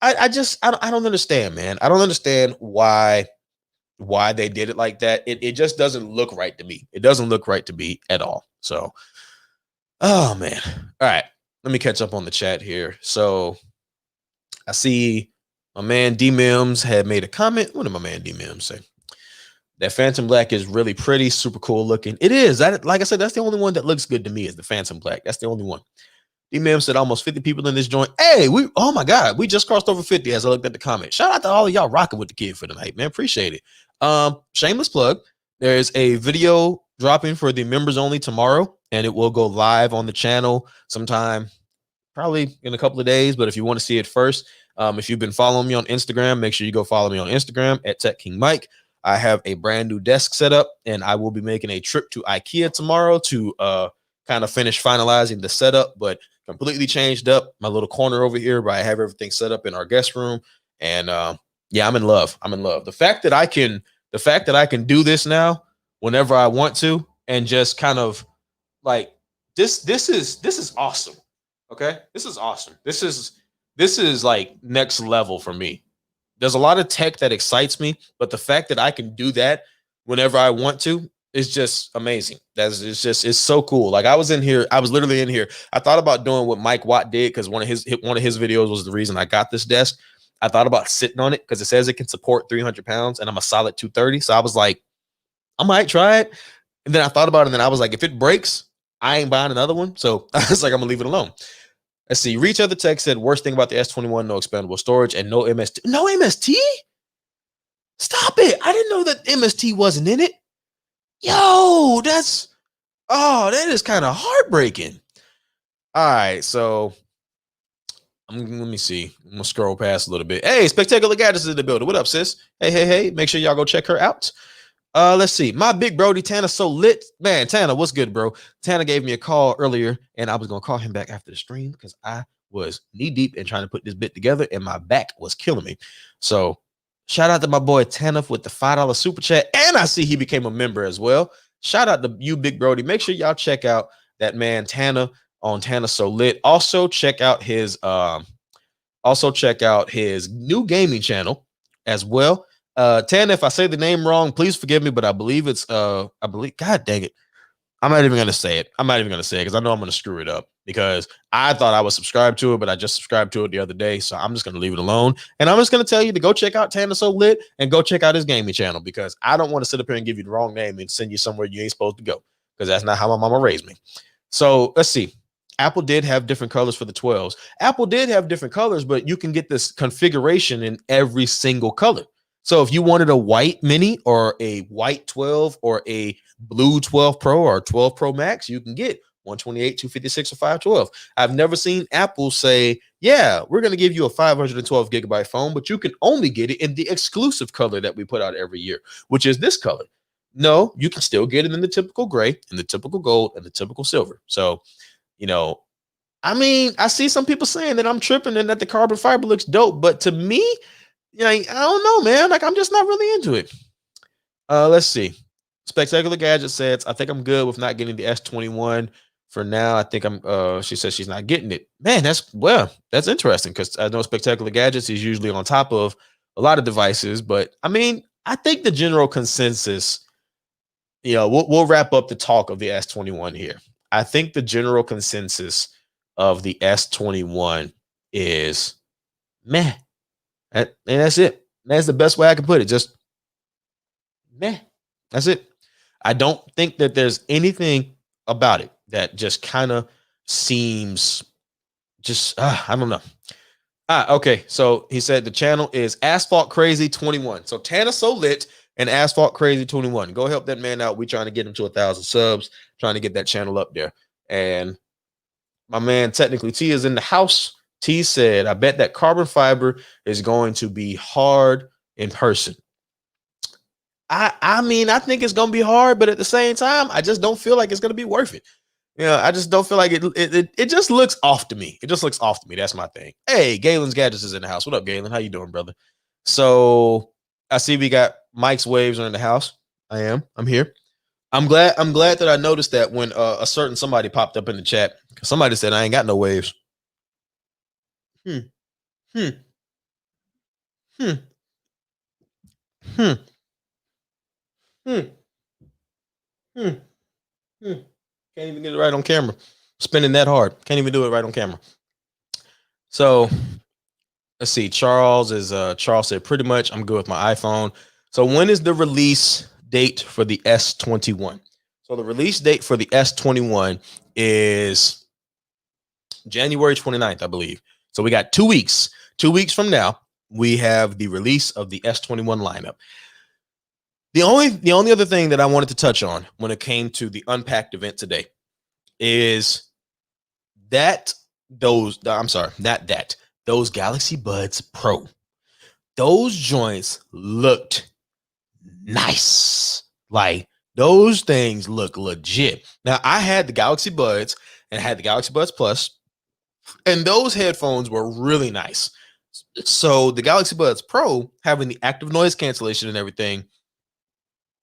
I don't understand, man. I don't understand why they did it like that. It just doesn't look right to me. It doesn't look right to me at all. So, oh man. All right. Let me catch up on the chat here. So I see my man D Mims had made a comment. What did my man D Mims say? That Phantom Black is really pretty, super cool looking. It is. Like I said, that's the only one that looks good to me, is the Phantom Black. That's the only one. D Mims said almost 50 people in this joint. Hey, oh my God, we just crossed over 50 as I looked at the comment. Shout out to all of y'all rocking with the kid for tonight, man. Appreciate it. Shameless plug. There's a video dropping for the members only tomorrow, and it will go live on the channel sometime, probably in a couple of days. But if you want to see it first, if you've been following me on Instagram, make sure you go follow me on Instagram at Tech King Mike. I have a brand new desk set up, and I will be making a trip to IKEA tomorrow to kind of finish finalizing the setup, but completely changed up my little corner over here where I have everything set up in our guest room. And yeah, I'm in love. I'm in love. The fact that I can do this now whenever I want to, and just kind of like this is awesome. Okay, this is awesome. This is like next level for me. There's a lot of tech that excites me, but the fact that I can do that whenever I want to is just amazing. It's so cool. Like I was in here, I was literally in here. I thought about doing what Mike Watt did because one of his videos was the reason I got this desk. I thought about sitting on it because it says it can support 300 pounds and I'm a solid 230. So I was like, I might try it. And then I thought about it, and then I was like, if it breaks, I ain't buying another one. So I was like, I'm gonna leave it alone. Let's see. Reach Other Tech said, worst thing about the S21, no expandable storage and no MST. No MST? Stop it. I didn't know that MST wasn't in it. Yo, that is kind of heartbreaking. All right, so let me see. I'm gonna scroll past a little bit. Hey, Spectacular Gadgets is in the building. What up, sis? Hey. Make sure y'all go check her out. Let's see. My big Brody Tanner so lit. Man, Tanner, what's good, bro? Tanner gave me a call earlier, and I was gonna call him back after the stream because I was knee deep in trying to put this bit together, and my back was killing me. So shout out to my boy Tanner with the $5 super chat, and I see he became a member as well. Shout out to you, Big Brody. Make sure y'all check out that man Tanner on Tanner So Lit. Also check out his new gaming channel as well. Tanner, if I say the name wrong, please forgive me, but I believe God dang it. I'm not even going to say it. Because I know I'm going to screw it up because I thought I was subscribed to it, but I just subscribed to it the other day. So I'm just going to leave it alone. And I'm just going to tell you to go check out Tanner So Lit and go check out his gaming channel because I don't want to sit up here and give you the wrong name and send you somewhere you ain't supposed to go because that's not how my mama raised me. So let's see. Apple did have different colors for the 12s. Apple did have different colors, but you can get this configuration in every single color. So if you wanted a white mini or a white 12 or a blue 12 Pro or 12 Pro Max, you can get 128, 256, or 512. I've never seen Apple say, yeah, we're going to give you a 512 gigabyte phone, but you can only get it in the exclusive color that we put out every year, which is this color. No, you can still get it in the typical gray, in the typical gold, and the typical silver. So, I mean, I see some people saying that I'm tripping and that the carbon fiber looks dope, but to me, I don't know, man. Like, I'm just not really into it. Let's see. Spectacular Gadget says, I think I'm good with not getting the S21 for now. I think she says she's not getting it. Man, that's interesting because I know Spectacular Gadgets is usually on top of a lot of devices, but I mean, I think the general consensus, we'll wrap up the talk of the S21 here. I think the general consensus of the S21 is meh. And that's it. That's the best way I can put it. Just meh. That's it. I don't think that there's anything about it that just kind of seems I don't know. Okay. So he said the channel is Asphalt Crazy 21. So Tanner So Lit and Asphalt Crazy 21. Go help that man out. We're trying to get him to 1,000 subs, trying to get that channel up there. And my man, technically T, is in the house. T said, I bet that carbon fiber is going to be hard in person. I mean, I think it's going to be hard, but at the same time, I just don't feel like it's going to be worth it. I just don't feel like it just looks off to me. It just looks off to me. That's my thing. Hey, Galen's Gadgets is in the house. What up, Galen? How you doing, brother? So I see we got Mike's Waves are in the house. I'm here. I'm glad that I noticed that when a certain somebody popped up in the chat. Somebody said I ain't got no waves. Hmm. Hmm. Hmm. Hmm. Hmm. Hmm. Hmm. Can't even get it right on camera. Spinning that hard. Can't even do it right on camera. So let's see. Charles said pretty much I'm good with my iPhone. So when is the release date for the S21? So the release date for the S21 is January 29th, I believe. So we got 2 weeks. 2 weeks from now, we have the release of the S21 lineup. The only other thing that I wanted to touch on when it came to the Unpacked event today is those Galaxy Buds Pro. Those joints looked nice. Like those things look legit. Now I had the Galaxy Buds and I had the Galaxy Buds Plus, and those headphones were really nice. So the Galaxy Buds Pro, having the active noise cancellation and everything,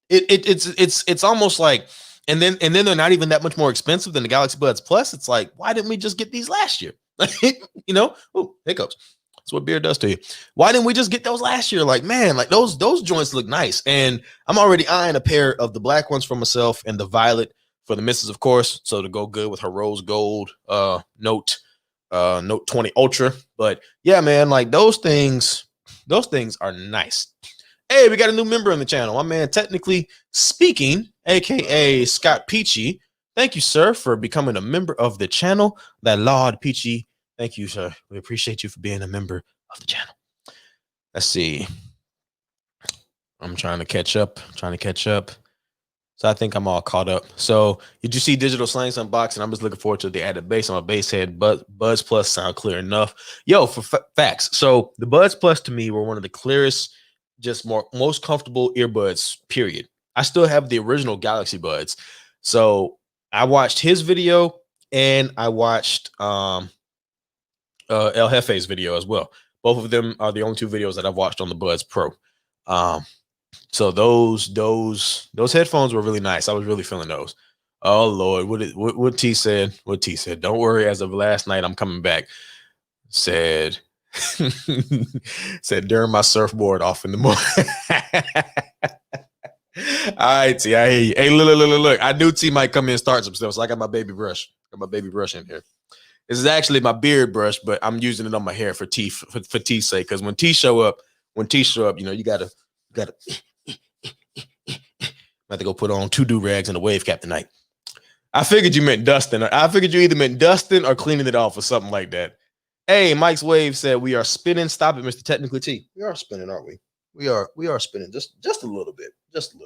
it's almost like, and then they're not even that much more expensive than the Galaxy Buds Plus. It's like, why didn't we just get these last year? You know, oh, hiccups. That's what beer does to you. Why didn't we just get those last year? Like, man, like those joints look nice. And I'm already eyeing a pair of the black ones for myself and the violet for the missus, of course. So to go good with her rose gold Note 20 Ultra. But yeah, man, like those things are nice. Hey, we got a new member on the channel. My man, Technically Speaking, aka Scott Peachy. Thank you, sir, for becoming a member of the channel. That Lord Peachy. Thank you, sir. We appreciate you for being a member of the channel. Let's see. I'm trying to catch up. So I think I'm all caught up. So did you see Digital Slang's unboxing? I'm just looking forward to the added bass on my bass head. But Buds Plus sound clear enough. Yo, for facts. So the Buds Plus to me were one of the clearest, just most comfortable earbuds, period. I still have the original Galaxy Buds. So I watched his video and I watched El Jefe's video as well. Both of them are the only two videos that I've watched on the Buds Pro. So those headphones were really nice. I was really feeling those. Oh Lord, what T said? What T said? Don't worry. As of last night, I'm coming back. Said said during my surfboard off in the morning. All right, T. I hear you. Hey, look. I knew T might come in and start some stuff, so I got my baby brush. Got my baby brush in here. This is actually my beard brush, but I'm using it on my hair for T's sake. Because when T show up, you know, you gotta. I have to go put on 2 do-rags and a wave cap tonight. I figured you meant dusting. I figured you either meant dusting or cleaning it off or something like that. Hey, Mike's Wave said we are spinning. Stop it, Mr. Technically T. We are spinning, aren't we? We are spinning just a little bit. Just a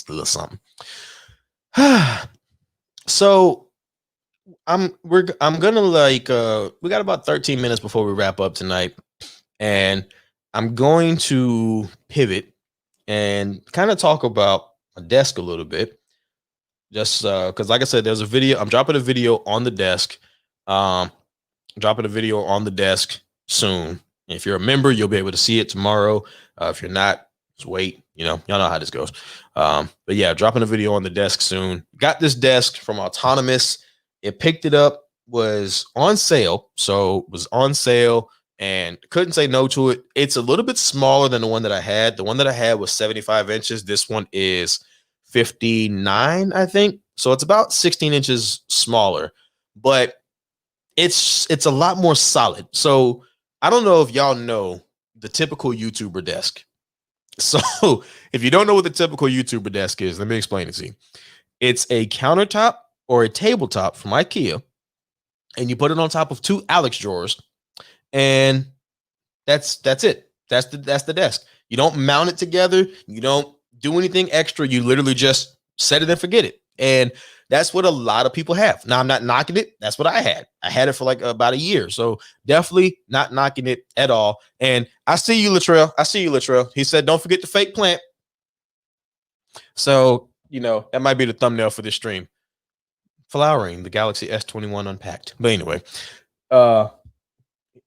little something. So I'm gonna like we got about 13 minutes before we wrap up tonight, and I'm going to pivot and kind of talk about my desk a little bit, just because like I said, there's a video. I'm dropping a video on the desk. Dropping a video on the desk soon. If you're a member, you'll be able to see it tomorrow. If you're not, just wait. You know, y'all know how this goes. But yeah, dropping a video on the desk soon. Got this desk from Autonomous. It picked it up, was on sale. So it was on sale and couldn't say no to it. It's a little bit smaller than the one that I had. The one that I had was 75 inches. This one is 59, I think. So it's about 16 inches smaller, but it's a lot more solid. So I don't know if y'all know the typical YouTuber desk. So if you don't know what the typical YouTuber desk is, let me explain it to you. It's a countertop or a tabletop from IKEA, and you put it on top of 2 Alex drawers, and that's it. That's the desk. You don't mount it together. You don't do anything extra. You literally just set it and forget it. And that's what a lot of people have. Now, I'm not knocking it. That's what I had. I had it for like about a year. So definitely not knocking it at all. And I see you, Latrell. He said, don't forget the fake plant. So, you know, that might be the thumbnail for this stream. Flowering, the Galaxy S21 unpacked. But anyway,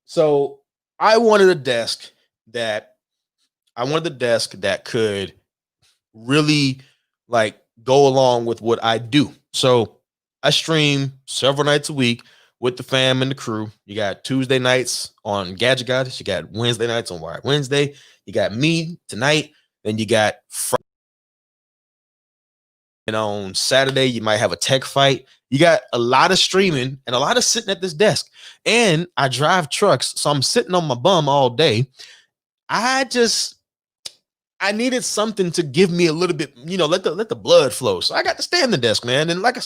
so I wanted a desk that could really like go along with what I do. So I stream several nights a week with the fam and the crew. You got Tuesday nights on Gadget Goddess. You got Wednesday nights on Wired Wednesday. You got me tonight. Then you got Friday. And on Saturday, you might have a tech fight. You got a lot of streaming and a lot of sitting at this desk. And I drive trucks, so I'm sitting on my bum all day. I needed something to give me a little bit, you know, let the blood flow. So I got to stay on the desk, man. And like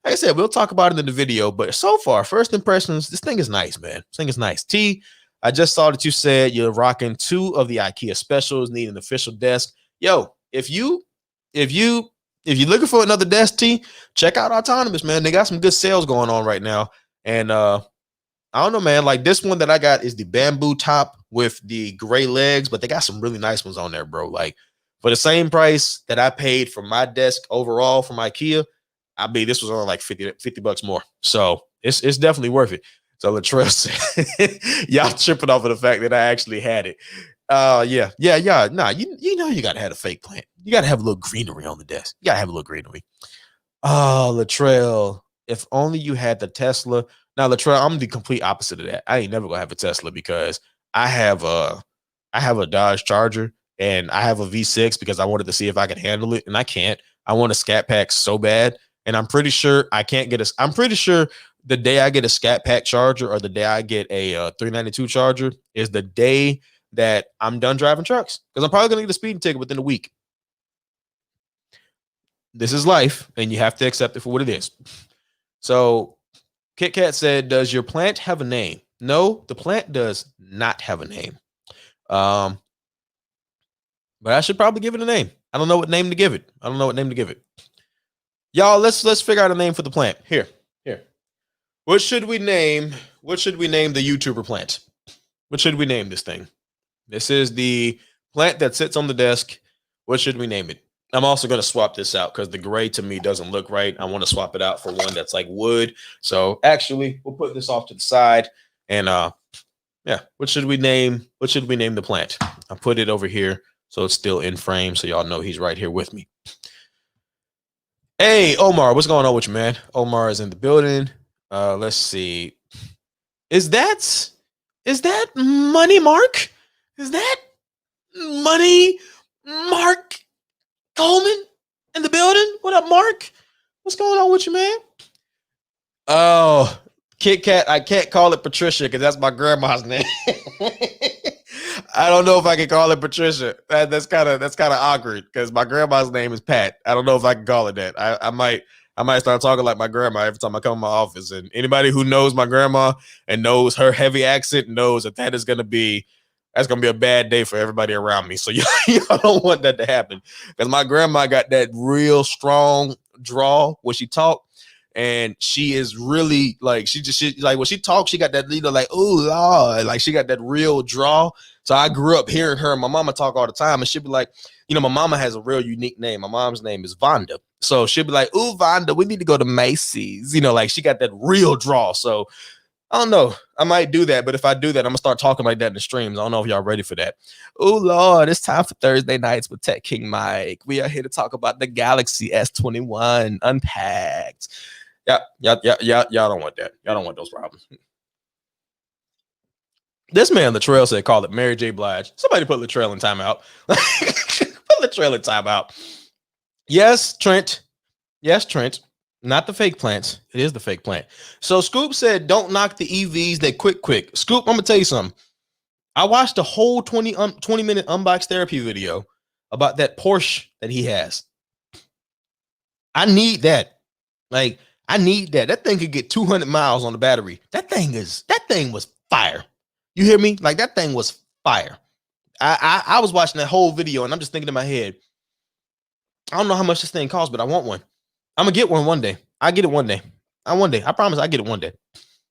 I said, we'll talk about it in the video. But so far, first impressions, this thing is nice, man. This thing is nice. T, I just saw that you said you're rocking 2 of the IKEA specials, need an official desk. Yo, if you're looking for another desk, T, check out Autonomous, man. They got some good sales going on right now. And I don't know, man. Like this one that I got is the bamboo top with the gray legs, but they got some really nice ones on there, bro. Like For the same price that I paid for my desk overall from IKEA, I mean, this was only like 50 bucks more. So it's definitely worth it. So Latrell said, y'all tripping off of the fact that I actually had it. Yeah. Nah, you know you gotta have a fake plant. You gotta have a little greenery on the desk. You gotta have a little greenery. Oh, Latrell, if only you had the Tesla. Now, Latrell, I'm the complete opposite of that. I ain't never gonna have a Tesla because I have a I have a Dodge Charger and I have a V6 because I wanted to see if I could handle it, and I can't. I want a Scat Pack so bad, and I'm pretty sure I can't get a. I'm pretty sure the day I get a Scat Pack charger or the day I get a 392 charger is the day that I'm done driving trucks because I'm probably gonna get a speeding ticket within a week. This is life, and you have to accept it for what it is. So, Kit Kat said, "Does your plant have a name?" No, the plant does not have a name. Um, but I should probably give it a name. I don't know what name to give it. I don't know what name to give it. Y'all, let's figure out a name for the plant. Here. What should we name? What should we name the YouTuber plant? What should we name this thing? This is the plant that sits on the desk. What should we name it? I'm also going to swap this out because the gray to me doesn't look right. I want to swap it out for one that's like wood. So actually, we'll put this off to the side. And yeah, what should we name the plant? I put it over here so it's still in frame so y'all know he's right here with me. Hey, Omar, what's going on with you, man? Omar is in the building. Let's see. Is that Money Mark? Is that Money Mark Coleman in the building? What up, Mark? What's going on with you, man? Oh, Kit Kat. I can't call it Patricia because that's my grandma's name. I don't know if I can call it Patricia. That's kind of awkward because my grandma's name is Pat. I don't know if I can call it that. I might start talking like my grandma every time I come to my office. And anybody who knows my grandma and knows her heavy accent knows that's gonna be a bad day for everybody around me. So y'all don't want that to happen because my grandma got that real strong drawl when she talked. And she is really like like when she talks, she got that like, oh Lord, like she got that real draw. So I grew up hearing her and my mama talk all the time, and she'd be like, my mama has a real unique name. My mom's name is Vonda. So she'd be like, ooh, Vonda, we need to go to Macy's. Like she got that real draw. So I don't know. I might do that, but if I do that, I'm gonna start talking like that in the streams. I don't know if y'all ready for that. Oh Lord, it's time for Thursday nights with Tech King Mike. We are here to talk about the Galaxy S21 Unpacked. Yeah. Y'all don't want that. Y'all don't want those problems. This man, Latrell, said, call it Mary J. Blige. Somebody put Latrell in timeout. Put Latrell in timeout. Yes, Trent. Not the fake plants. It is the fake plant. So Scoop said, don't knock the EVs. They quick. Scoop, I'm going to tell you something. I watched a whole 20-minute unbox therapy video about that Porsche that he has. I need that. Like, I need that. That thing could get 200 miles on the battery. That thing was fire. You hear me? Like that thing was fire. I was watching that whole video and I'm just thinking in my head, I don't know how much this thing costs, but I want one. I'm gonna get one day. I get it one day. I promise I get it one day.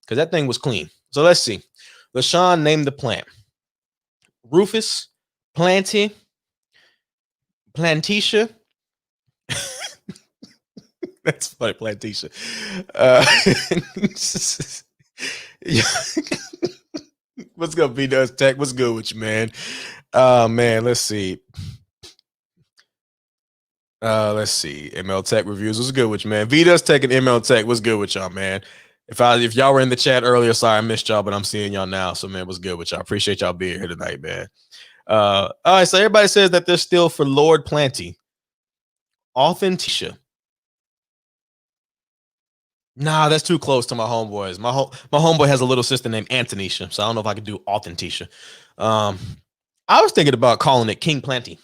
Because that thing was clean. So let's see. LaShawn named the plant. Rufus, Planty, Plantisha. That's funny, Plantisha. What's good, B-Does Tech? What's good with you, man? Man, let's see. ML Tech reviews. What's good with you, man? V-Does Tech and ML Tech. What's good with y'all, man? If y'all were in the chat earlier, sorry I missed y'all, but I'm seeing y'all now. So, man, what's good with y'all? Appreciate y'all being here tonight, man. All right, so everybody says that they're still for Lord Planty. Authentisha. Nah, that's too close to my homeboys. My homeboy has a little sister named Antonisha, so I don't know if I could do Authentisha. I was thinking about calling it King Planty.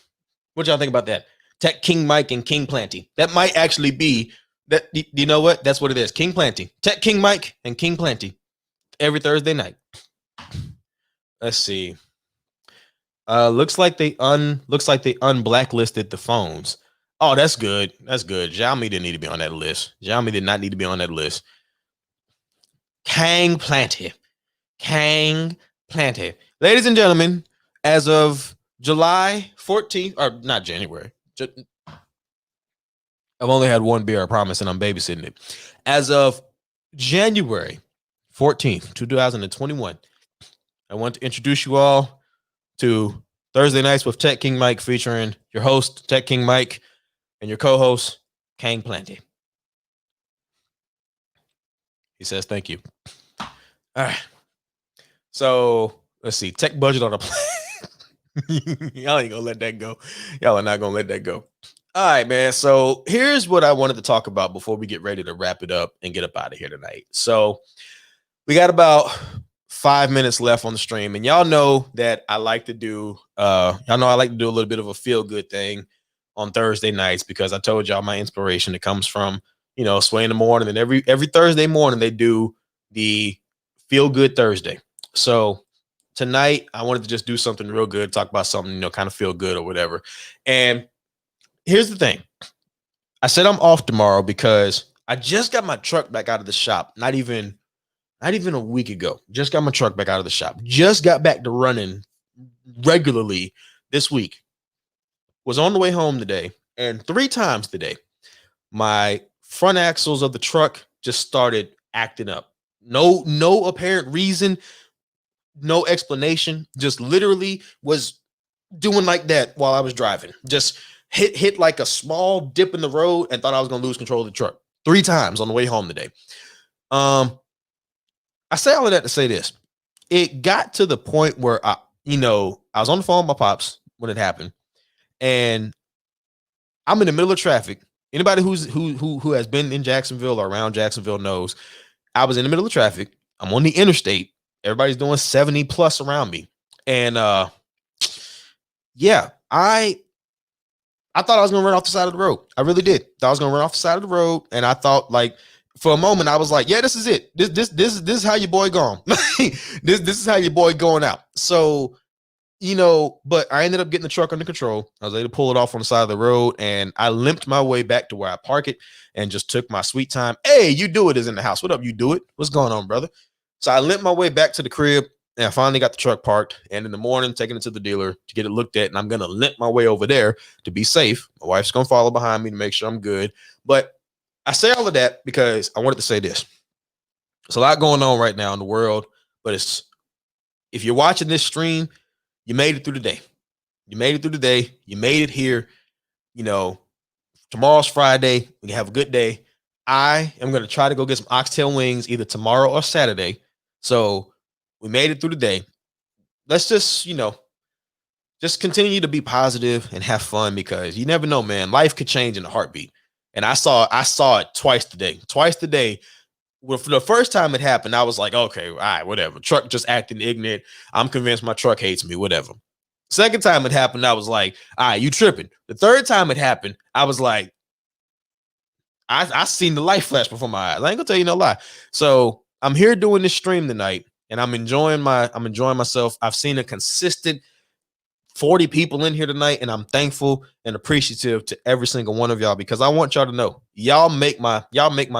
What y'all think about that? Tech King Mike and King Planty. That might actually be that. You know what? That's what it is. King Planty. Tech King Mike and King Planty every Thursday night. Let's see. Looks like they unblacklisted the phones. Oh, that's good. That's good. Xiaomi didn't need to be on that list. Xiaomi did not need to be on that list. King Planty. Ladies and gentlemen, as of July 14th, or not January. I've only had one beer, I promise, and I'm babysitting it. As of January 14th, 2021, I want to introduce you all to Thursday Nights with Tech King Mike, featuring your host, Tech King Mike, and your co-host, Kang Planty. He says, thank you. All right. So let's see. Tech budget on a plan. Y'all ain't gonna let that go. Y'all are not gonna let that go. All right, man. So here's what I wanted to talk about before we get ready to wrap it up and get up out of here tonight. So we got about 5 minutes left on the stream, and y'all know that I like to do a little bit of a feel good thing on Thursday nights, because I told y'all my inspiration, it comes from, Sway in the Morning, and every Thursday morning they do the Feel Good Thursday. So tonight I wanted to just do something real good, talk about something, kind of feel good or whatever. And here's the thing. I said I'm off tomorrow because I just got my truck back out of the shop. Not even a week ago. Just got my truck back out of the shop. Just got back to running regularly this week. Was on the way home today, and 3 times today, my front axles of the truck just started acting up. No apparent reason, no explanation. Just literally was doing like that while I was driving. Just hit like a small dip in the road and thought I was gonna lose control of the truck 3 times on the way home today. I say all of that to say this. It got to the point where I was on the phone with my pops when it happened, and I'm in the middle of traffic. Anybody who has been in Jacksonville or around Jacksonville knows I was in the middle of traffic. I'm on the interstate. Everybody's doing 70 plus around me. And yeah, I thought I was gonna run off the side of the road. I really did. Thought I was gonna run off the side of the road, and I thought, like, for a moment, I was like, yeah, this is it. This is how your boy gone. this is how your boy going out. So, but I ended up getting the truck under control. I was able to pull it off on the side of the road, and I limped my way back to where I park it and just took my sweet time. Hey, You Do It is in the house. What up, You Do It? What's going on, brother? So I limped my way back to the crib, and I finally got the truck parked, and in the morning, taking it to the dealer to get it looked at, and I'm going to limp my way over there to be safe. My wife's going to follow behind me to make sure I'm good. But I say all of that because I wanted to say this. There's a lot going on right now in the world, but if you're watching this stream, you made it through the day. You made it through the day. You made it here. Tomorrow's Friday. We can have a good day. I am going to try to go get some oxtail wings either tomorrow or Saturday. So we made it through the day. Let's just, just continue to be positive and have fun, because you never know, man. Life could change in a heartbeat. And I saw it twice today. Twice today. Well, for the first time it happened, I was like, okay, all right, whatever. Truck just acting ignorant. I'm convinced my truck hates me, whatever. Second time it happened, I was like, all right, you tripping. The third time it happened, I was like, I seen the light flash before my eyes. I ain't gonna tell you no lie. So I'm here doing this stream tonight, and I'm enjoying myself. I've seen a consistent 40 people in here tonight, and I'm thankful and appreciative to every single one of y'all, because I want y'all to know y'all make my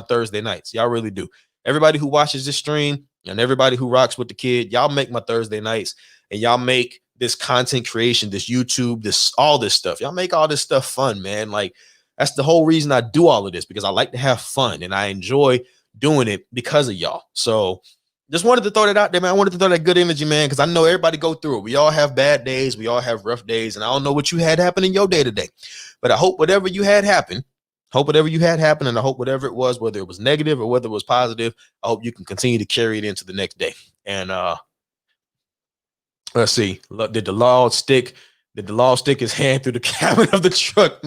Thursday nights. Y'all really do. Everybody who watches this stream and everybody who rocks with the kid, y'all make my Thursday nights, and y'all make this content creation, this YouTube, all this stuff. Y'all make all this stuff fun, man. Like, that's the whole reason I do all of this, because I like to have fun and I enjoy doing it because of y'all. So just wanted to throw that out there, man. I wanted to throw that good energy, man, because I know everybody go through it. We all have bad days. We all have rough days. And I don't know what you had happen in your day today. But I hope whatever you had happen, and I hope whatever it was, whether it was negative or whether it was positive, I hope you can continue to carry it into the next day. And let's see. Did the law stick his hand through the cabin of the truck?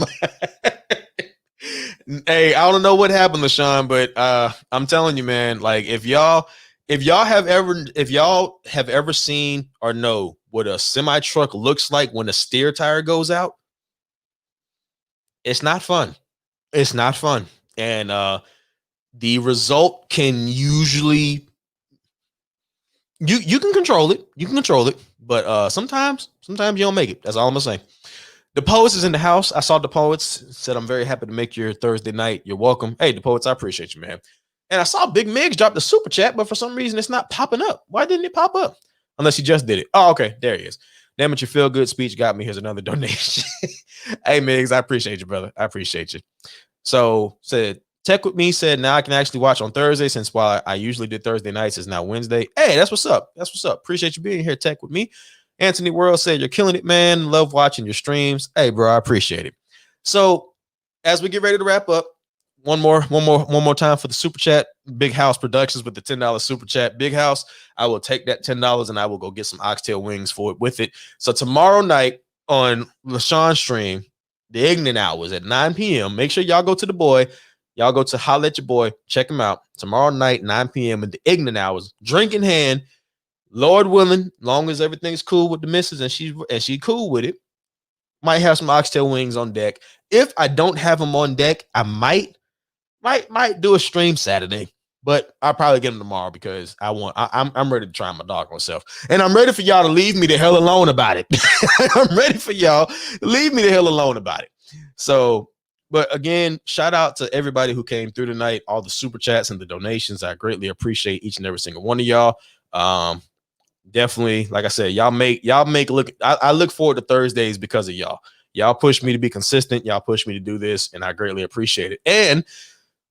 Hey, I don't know what happened, LaShawn, but I'm telling you, man, like, if y'all have ever seen or know what a semi truck looks like when a steer tire goes out, it's not fun. It's not fun. And the result can usually, you can control it. You can control it, but sometimes you don't make it. That's all I'm gonna say. The Poets is in the house. I saw the Poets, said, I'm very happy to make your Thursday night. You're welcome. Hey, the Poets, I appreciate you, man. And I saw Big Migs drop the super chat, but for some reason it's not popping up. Why didn't it pop up? Unless he just did it. Oh, okay. There he is. Damn it, your feel good speech got me. Here's another donation. Hey, Migs, I appreciate you, brother. I appreciate you. So said Tech with me said now I can actually watch on Thursday since while I usually did Thursday nights, it's now Wednesday. Hey, that's what's up. That's what's up. Appreciate you being here, Tech with me. Anthony World said you're killing it, man. Love watching your streams. Hey, bro, I appreciate it. So as we get ready to wrap up, one more time for the super chat. Big House Productions with the $10 super chat. Big House, I will take that $10 and I will go get some oxtail wings for it with it. So tomorrow night on LaShawn's stream, the ignorant hours at 9 p.m. Make sure y'all go to the boy. Y'all go to Holla at Your Boy. Check him out tomorrow night, 9 p.m. at the ignorant hours. Drink in hand. Lord willing, long as everything's cool with the missus and she cool with it, might have some oxtail wings on deck. If I don't have them on deck, I might do a stream Saturday, but I'll probably get them tomorrow because I'm ready to try my dog myself, and I'm ready for y'all to leave me the hell alone about it. I'm ready for y'all to leave me the hell alone about it. So, but again, shout out to everybody who came through tonight, all the super chats and the donations. I greatly appreciate each and every single one of y'all. Definitely, like I said, y'all make look. I look forward to Thursdays because of y'all. Y'all push me to be consistent. Y'all push me to do this, and I greatly appreciate it. And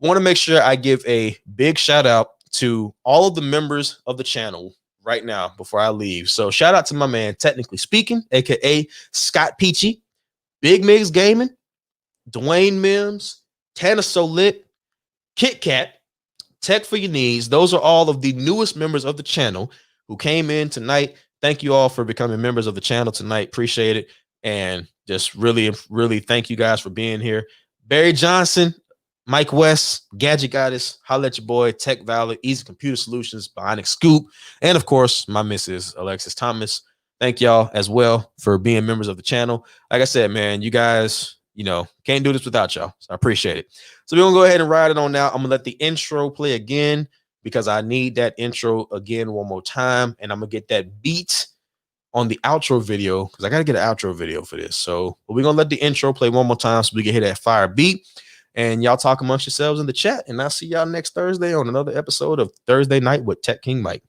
want to make sure I give a big shout out to all of the members of the channel right now before I leave. So shout out to my man, Technically Speaking, aka Scott Peachy, Big Migs Gaming, Dwayne Mims, Tana So Lit, Kit Kat, Tech for Your Needs. Those are all of the newest members of the channel who came in tonight. Thank you all for becoming members of the channel tonight. Appreciate it. And just really, really thank you guys for being here. Barry Johnson, Mike West, Gadget Goddess, Holla at Your Boy, Tech Valor, Easy Computer Solutions, Bionic Scoop, and of course, my missus, Alexis Thomas. Thank y'all as well for being members of the channel. Like I said, man, you guys, can't do this without y'all. So I appreciate it. So we're going to go ahead and ride it on now. I'm going to let the intro play again because I need that intro again one more time. And I'm going to get that beat on the outro video because I got to get an outro video for this. So we're going to let the intro play one more time so we can hit that fire beat. And y'all talk amongst yourselves in the chat. And I'll see y'all next Thursday on another episode of Thursday Night with Tech King Mike.